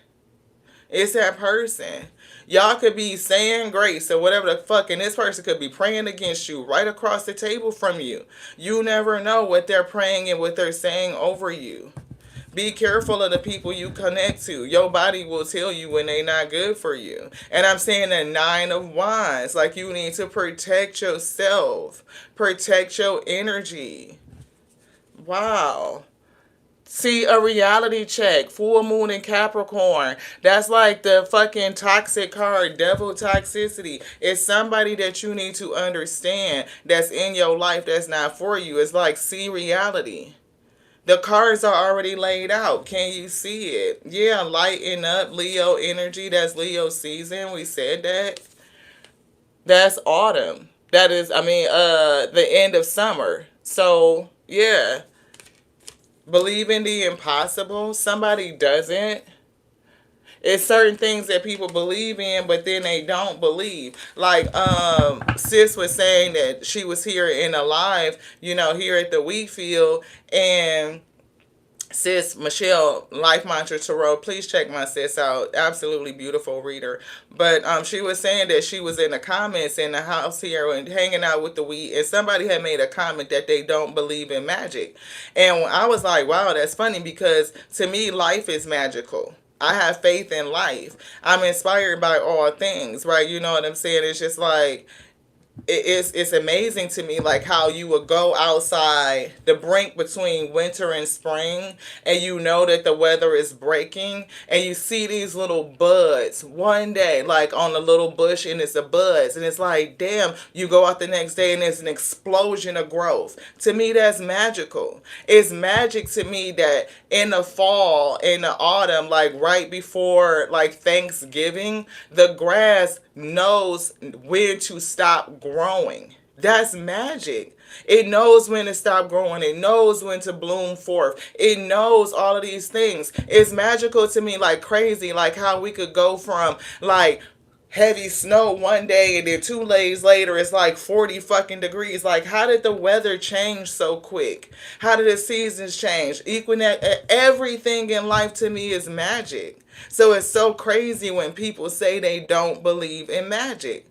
It's that person. Y'all could be saying grace or whatever the fuck, and this person could be praying against you right across the table from you. You never know what they're praying and what they're saying over you. Be careful of the people you connect to. Your body will tell you when they're not good for you. And I'm saying the 9 of wands. Like, you need to protect yourself. Protect your energy. Wow. See, a reality check. Full moon in Capricorn. That's like the fucking toxic card. Devil toxicity. It's somebody that you need to understand that's in your life that's not for you. It's like, see reality. The cards are already laid out. Can you see it? Yeah, lighten up. Leo energy. That's Leo season. We said that. That's autumn. That is, the end of summer. So, yeah. Believe in the impossible. Somebody doesn't. It's certain things that people believe in, but then they don't believe. Like, sis was saying that she was here in a live, here at the wheat field, and sis Michelle, Life Mantra Tarot, please check my sis out. Absolutely beautiful reader. But she was saying that she was in the comments in the house here and hanging out with the wheat, and somebody had made a comment that they don't believe in magic. And I was like, wow, that's funny, because to me, life is magical. I have faith in life. I'm inspired by all things, right? You know what I'm saying? It's just like, it's amazing to me, like how you would go outside the brink between winter and spring, and you know that the weather is breaking, and you see these little buds one day, like on a little bush, and it's a buzz, and it's like, damn, you go out the next day and there's an explosion of growth. To me, that's magical. It's magic to me that in the fall, in the autumn, like right before like Thanksgiving, the grass knows when to stop growing. That's magic. It knows when to stop growing. It knows when to bloom forth. It knows all of these things. It's magical to me like crazy, like how we could go from like heavy snow one day and then 2 days later it's like 40 fucking degrees. Like, how did the weather change so quick? How did the seasons change? Everything in life to me is magic. So it's so crazy when people say they don't believe in magic.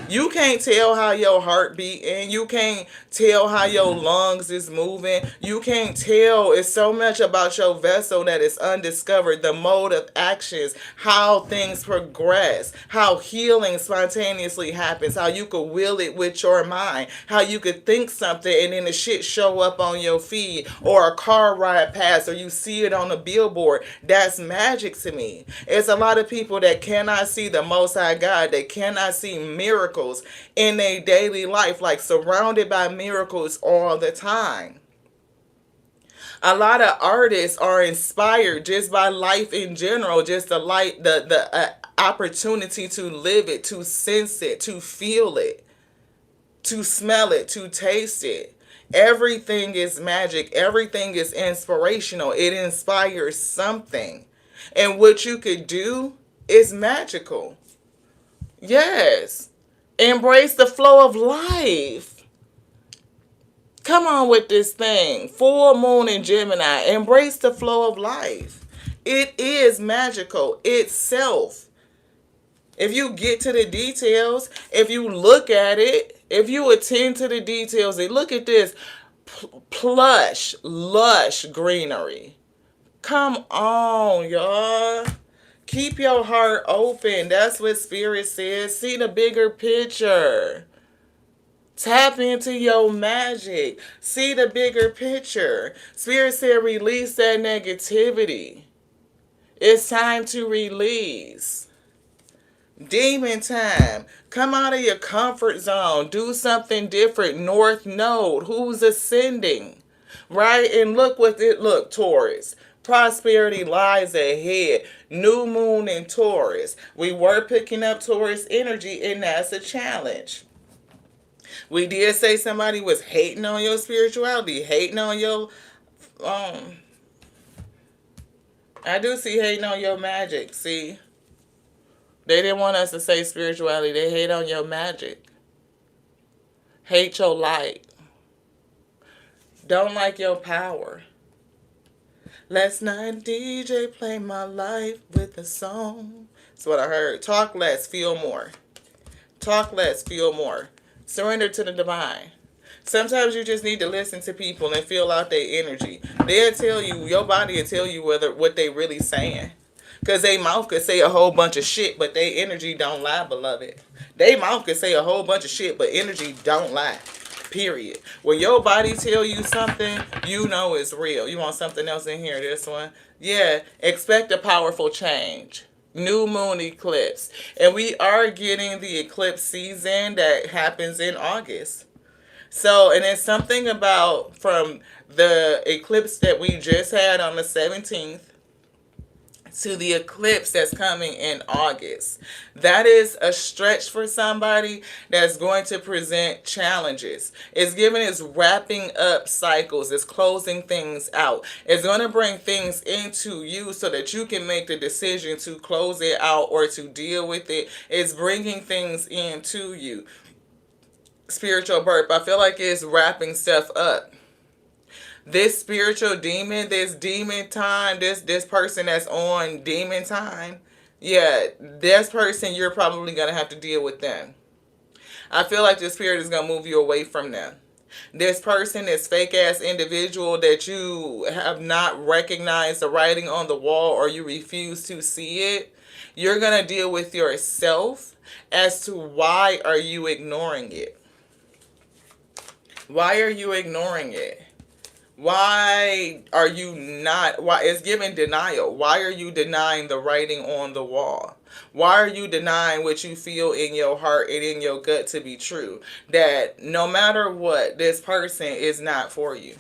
You can't tell how your heart beating. You can't tell how your lungs is moving. You can't tell. It's so much about your vessel that is undiscovered. The mode of actions, how things progress, how healing spontaneously happens, how you could will it with your mind, how you could think something and then the shit show up on your feed, or a car ride past, or you see it on a billboard. That's magic to me. It's a lot of people that cannot see the Most High God. They cannot see miracles in their daily life, like surrounded by miracles all the time. A lot of artists are inspired just by life in general, just the opportunity to live it, to sense it, to feel it, to smell it, to taste it. Everything is magic. Everything is inspirational. It inspires something. And what you could do is magical. Yes. Embrace the flow of life. Come on with this thing. Full moon in Gemini. Embrace the flow of life. It is magical itself. If you get to the details, if you look at it, if you attend to the details, and look at this plush, lush greenery. Come on, y'all. Keep your heart open. That's what Spirit says. See the bigger picture. Tap into your magic. See the bigger picture. Spirit said release that negativity. It's time to release. Demon time. Come out of your comfort zone. Do something different. North Node. Who's ascending? Right? And look, Taurus. Prosperity lies ahead. New moon in Taurus. We were picking up Taurus energy, and that's a challenge. We did say somebody was hating on your spirituality, hating on your I do see hating on your magic. See? They didn't want us to say spirituality. They hate on your magic. Hate your light. Don't like your power. Last night DJ played my life with a song. That's what I heard. Talk less, feel more. Talk less, feel more. Surrender to the divine. Sometimes you just need to listen to people and feel out their energy. They'll tell you, your body will tell you what they really saying. Because they mouth could say a whole bunch of shit, but their energy don't lie, beloved. They mouth could say a whole bunch of shit, but energy don't lie. Period. When your body tell you something, you know it's real. You want something else in here, this one? Yeah, expect a powerful change. New moon eclipse. And we are getting the eclipse season that happens in August. So, and it's something about from the eclipse that we just had on the 17th to the eclipse that's coming in August. That is a stretch for somebody that's going to present challenges. It's giving, it's wrapping up cycles, it's closing things out. It's going to bring things into you so that you can make the decision to close it out or to deal with it. It's bringing things into you. Spiritual birth. I feel like it's wrapping stuff up. This spiritual demon, this demon time, this person that's on demon time, yeah, this person, you're probably going to have to deal with them. I feel like the spirit is going to move you away from them. This person, this fake ass individual that you have not recognized the writing on the wall or you refuse to see it, you're going to deal with yourself as to why are you ignoring it. Why are you ignoring it? Why are you not, why it's giving denial. Why are you denying the writing on the wall? Why are you denying what you feel in your heart and in your gut to be true? That no matter what, this person is not for you.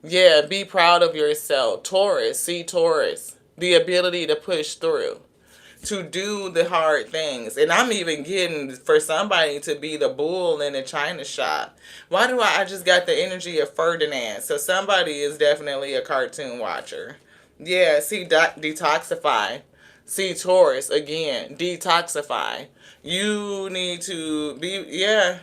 Yeah, be proud of yourself. Taurus, see Taurus. The ability to push through. To do the hard things. And I'm even getting for somebody to be the bull in the china shop. Why do I just got the energy of Ferdinand? So somebody is definitely a cartoon watcher. Yeah, see, detoxify. See, Taurus, again, detoxify. You need to be, yeah.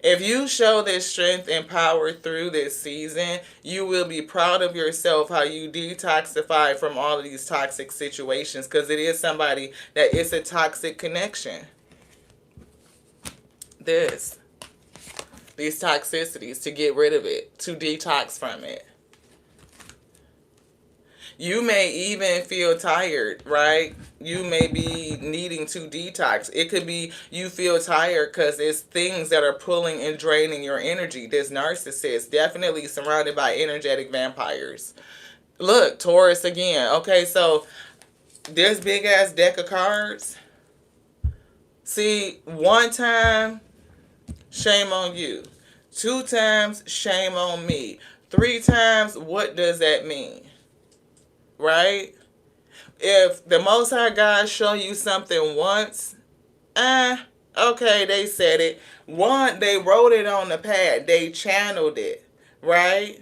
If you show this strength and power through this season, you will be proud of yourself how you detoxify from all of these toxic situations, because it is somebody that is a toxic connection. These toxicities, to get rid of it, to detox from it. You may even feel tired, right? You may be needing to detox. It could be you feel tired because it's things that are pulling and draining your energy. This narcissist, definitely surrounded by energetic vampires. Look, Taurus again. Okay, so this big ass deck of cards. See, one time, shame on you. 2 times, shame on me. 3 times, what does that mean? Right? If the Most High God show you something once, Okay, they said it. One, they wrote it on the pad. They channeled it, right?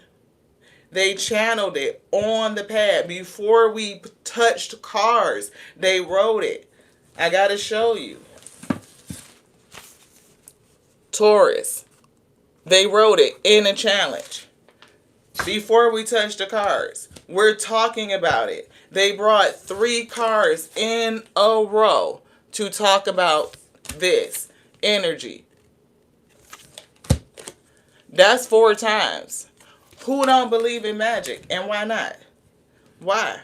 They channeled it on the pad before we touched cars. They wrote it. I gotta show you. Taurus. They wrote it in a challenge before we touched the cars. We're talking about it. They brought 3 cars in a row to talk about this energy. That's 4 times. Who don't believe in magic, and why not? Why?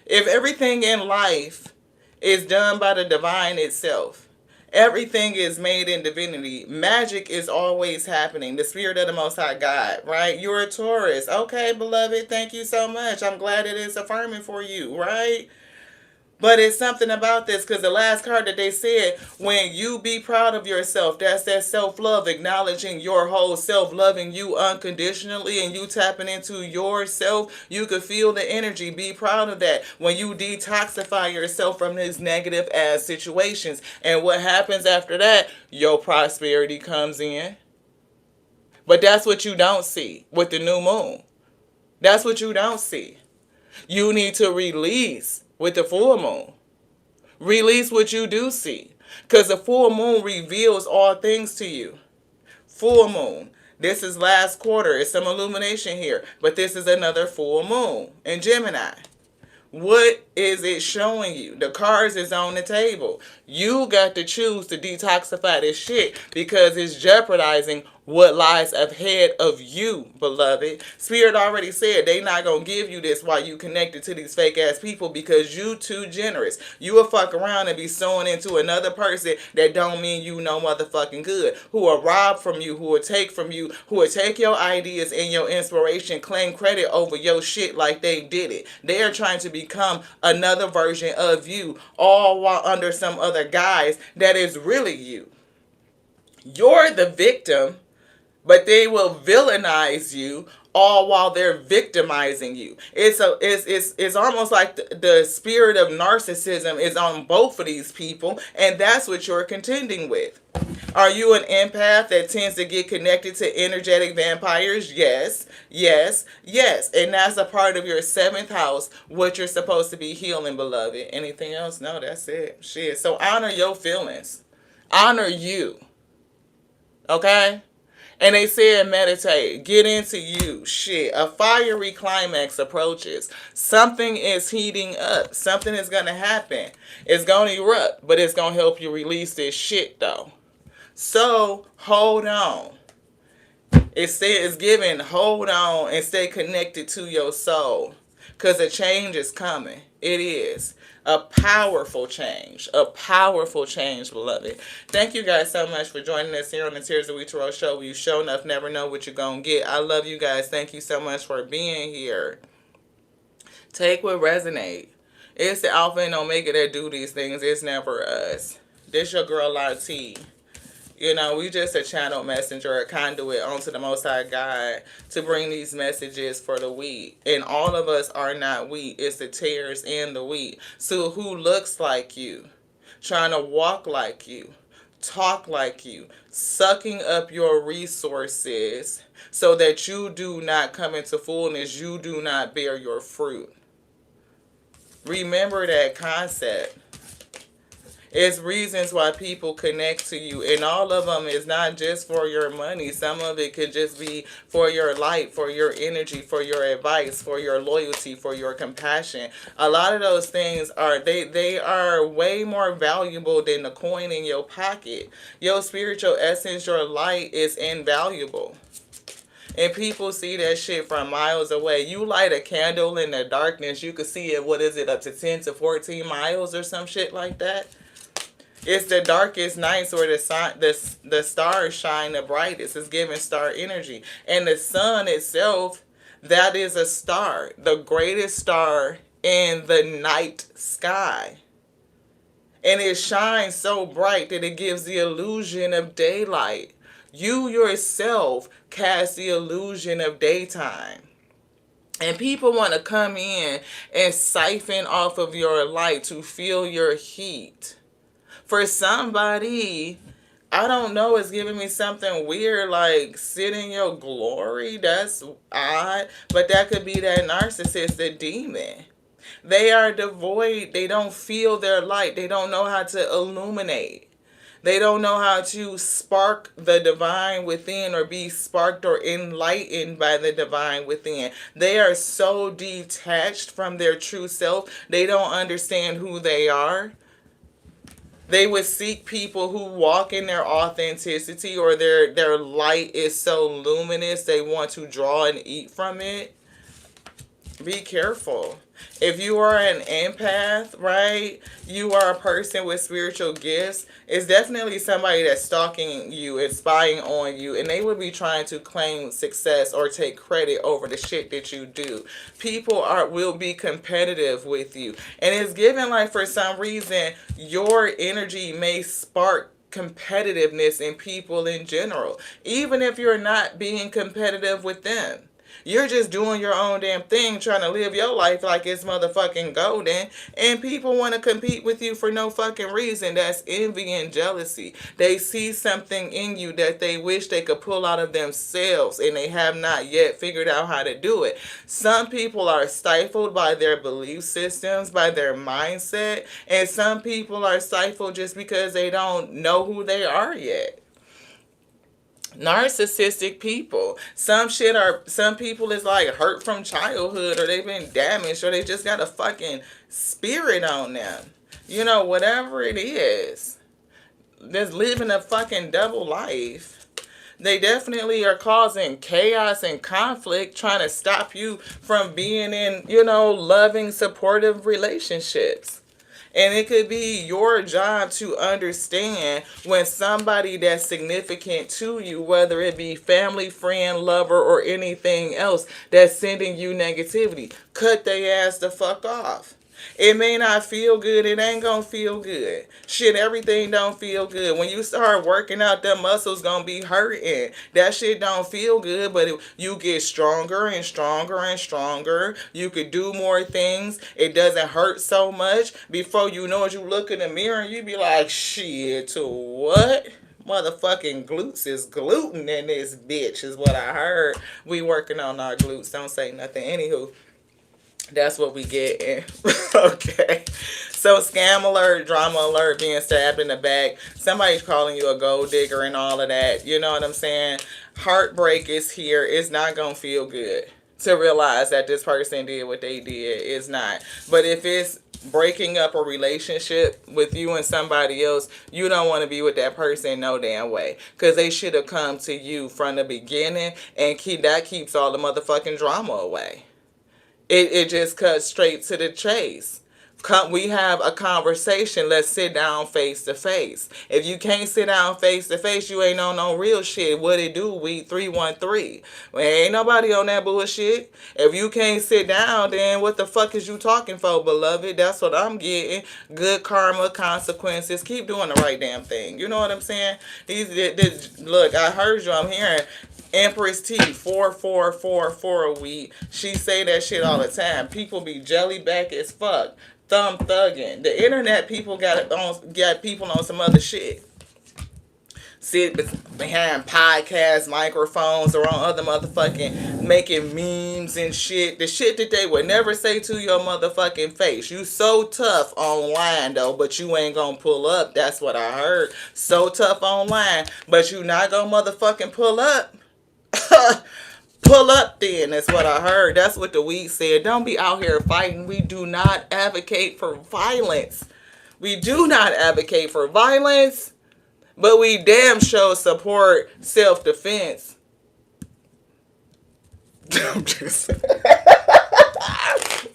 If everything in life is done by the divine itself, everything is made in divinity, magic is always happening. The spirit of the Most High God, right? You're a Taurus. Okay, beloved, thank you so much. I'm glad it is affirming for you, right? But it's something about this, because the last card that they said, when you be proud of yourself, that's that self-love, acknowledging your whole self, loving you unconditionally, and you tapping into yourself. You could feel the energy. Be proud of that. When you detoxify yourself from these negative ass situations. And what happens after that? Your prosperity comes in. But that's what you don't see with the new moon. That's what you don't see. You need to release with the full moon. Release what you do see. Because the full moon reveals all things to you. Full moon. This is last quarter. It's some illumination here. But this is another full moon in Gemini. What is it showing you? The cards is on the table. You got to choose to detoxify this shit, because it's jeopardizing what lies ahead of you, beloved. Spirit already said they not going to give you this while you connected to these fake ass people, because you too generous. You will fuck around and be sewing into another person that don't mean you no motherfucking good. Who will rob from you, who will take from you, who will take your ideas and your inspiration, claim credit over your shit like they did it. They are trying to become another version of you, all while under some other guise that is really you. You're the victim, but they will villainize you all while they're victimizing you. It's almost like the spirit of narcissism is on both of these people, and that's what you're contending with. Are you an empath that tends to get connected to energetic vampires? Yes, yes, yes. And that's a part of your 7th house, what you're supposed to be healing, beloved. Anything else? No, that's it. Shit. So honor your feelings. Honor you. Okay? And they said meditate, get into you. Shit, a fiery climax approaches. Something is heating up. Something is going to happen. It's going to erupt, but it's going to help you release this shit, though. So, hold on. It's given, hold on and stay connected to your soul. Because a change is coming. It is. A powerful change, beloved. Thank you guys so much for joining us here on the Tears of Witro show. You sure enough never know what you're going to get. I love you guys. Thank you so much for being here. Take what resonate. It's the Alpha and Omega that do these things. It's never us. This your girl, Lati. You know, we just a channel messenger, a conduit onto the Most High God to bring these messages for the wheat. And all of us are not wheat. It's the tares and the wheat. So who looks like you, trying to walk like you, talk like you, sucking up your resources so that you do not come into fullness, you do not bear your fruit. Remember that concept. It's reasons why people connect to you, and all of them is not just for your money. Some of it could just be for your light, for your energy, for your advice, for your loyalty, for your compassion. A lot of those things are they are way more valuable than the coin in your pocket. Your spiritual essence, your light is invaluable. And people see that shit from miles away. You light a candle in the darkness, you could see it, what is it, up to 10 to 14 miles or some shit like that? It's the darkest nights where the stars shine the brightest. It's giving star energy. And the sun itself, that is a star. The greatest star in the night sky. And it shines so bright that it gives the illusion of daylight. You yourself cast the illusion of daytime. And people want to come in and siphon off of your light to feel your heat. For somebody, I don't know, it's giving me something weird, like sit in your glory. That's odd. But that could be that narcissist, the demon. They are devoid. They don't feel their light. They don't know how to illuminate. They don't know how to spark the divine within or be sparked or enlightened by the divine within. They are so detached from their true self, they don't understand who they are. They would seek people who walk in their authenticity, or their light is so luminous they want to draw and eat from it. Be careful. If you are an empath, right, you are a person with spiritual gifts, it's definitely somebody that's stalking you and spying on you, and they would be trying to claim success or take credit over the shit that you do. People will be competitive with you. And it's given like for some reason your energy may spark competitiveness in people in general, even if you're not being competitive with them. You're just doing your own damn thing, trying to live your life like it's motherfucking golden, and people want to compete with you for no fucking reason. That's envy and jealousy. They see something in you that they wish they could pull out of themselves, and they have not yet figured out how to do it. Some people are stifled by their belief systems, by their mindset, and some people are stifled just because they don't know who they are yet. Narcissistic people, some people is like hurt from childhood, or they've been damaged, or they just got a fucking spirit on them, whatever it is, just living a fucking double life. They definitely are causing chaos and conflict, trying to stop you from being in loving, supportive relationships. And it could be your job to understand when somebody that's significant to you, whether it be family, friend, lover, or anything else, that's sending you negativity, cut their ass the fuck off. It may not feel good. It ain't gonna feel good. Shit, everything don't feel good. When you start working out, them muscles gonna be hurting. That shit don't feel good, but you get stronger and stronger and stronger. You could do more things. It doesn't hurt so much. Before you know it, you look in the mirror and you be like, shit, to what? Motherfucking glutes is gluten in this bitch, is what I heard. We working on our glutes. Don't say nothing. Anywho. That's what we get in. Okay. So scam alert, drama alert, being stabbed in the back. Somebody's calling you a gold digger and all of that. You know what I'm saying? Heartbreak is here. It's not going to feel good to realize that this person did what they did. It's not. But if it's breaking up a relationship with you and somebody else, you don't want to be with that person no damn way. Because they should have come to you from the beginning, and that keeps all the motherfucking drama away. It just cuts straight to the chase. We have a conversation. Let's sit down face to face. If you can't sit down face to face, you ain't on no real shit. What it do? We 313. Well, ain't nobody on that bullshit. If you can't sit down, then what the fuck is you talking for, beloved? That's what I'm getting. Good karma, consequences. Keep doing the right damn thing. You know what I'm saying? Look, I heard you. I'm hearing Empress T 4444 a week. She say that shit all the time. People be jelly back as fuck, thumb thugging. The internet people got people on some other shit. Sit behind podcast microphones or on other motherfucking making memes and shit. The shit that they would never say to your motherfucking face. You so tough online though, but you ain't gonna pull up. That's what I heard. So tough online, but you not gonna motherfucking pull up. Pull up then. That's what I heard. That's what the weed said. Don't be out here fighting. We do not advocate for violence. We do not advocate for violence, but we damn sure support self-defense. I'm just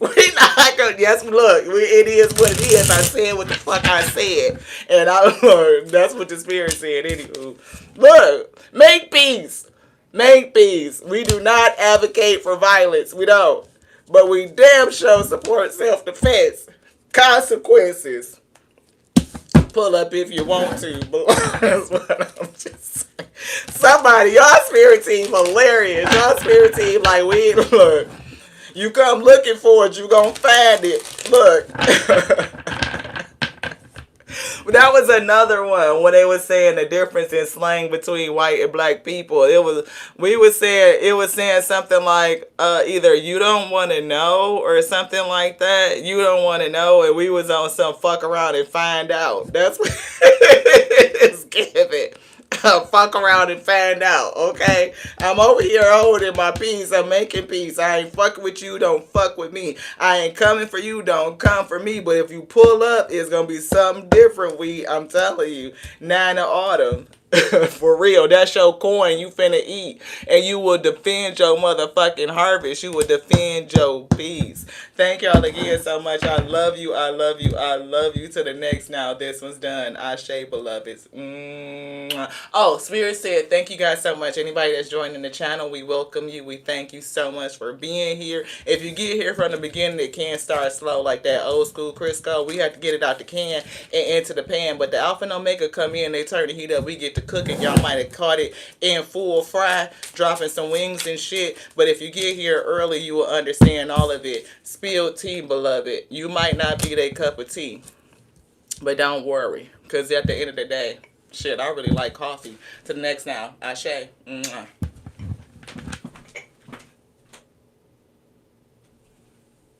we not gonna, yes, look, it is what it is. I said what the fuck I said, and that's what the spirit said. Anywho, look, make peace. Make peace. We do not advocate for violence. We don't. But we damn sure support self-defense. Consequences. Pull up if you want to. But that's what I'm just saying. Somebody, y'all spirit team hilarious. Y'all spirit team like, look. You come looking for it, you gonna find it. Look. That was another one when they was saying the difference in slang between white and black people. It was saying something like either you don't want to know or something like that. You don't want to know, and we was on some fuck around and find out. That's what it's giving. Fuck around and find out, okay? I'm over here holding my peace. I'm making peace. I ain't fucking with you. Don't fuck with me. I ain't coming for you. Don't come for me. But if you pull up, it's gonna be something different. I'm telling you. 9 of autumn. For real, that's your coin you finna eat. And you will defend your motherfucking harvest. You will defend your peace. Thank y'all again so much. I love you. I love you. I love you. To the next now. This one's done. Ashe, beloveds. Oh, Spirit said, thank you guys so much. Anybody that's joining the channel, we welcome you. We thank you so much for being here. If you get here from the beginning, it can start slow like that old school Crisco. We have to get it out the can and into the pan. But the Alpha and Omega come in, they turn the heat up. We get to cooking. Y'all might have caught it in full fry, dropping some wings and shit. But if you get here early, you will understand all of it. Spilled tea, beloved. You might not be their cup of tea. But don't worry. Because at the end of the day, shit, I really like coffee. To the next now. Ashe. Mwah.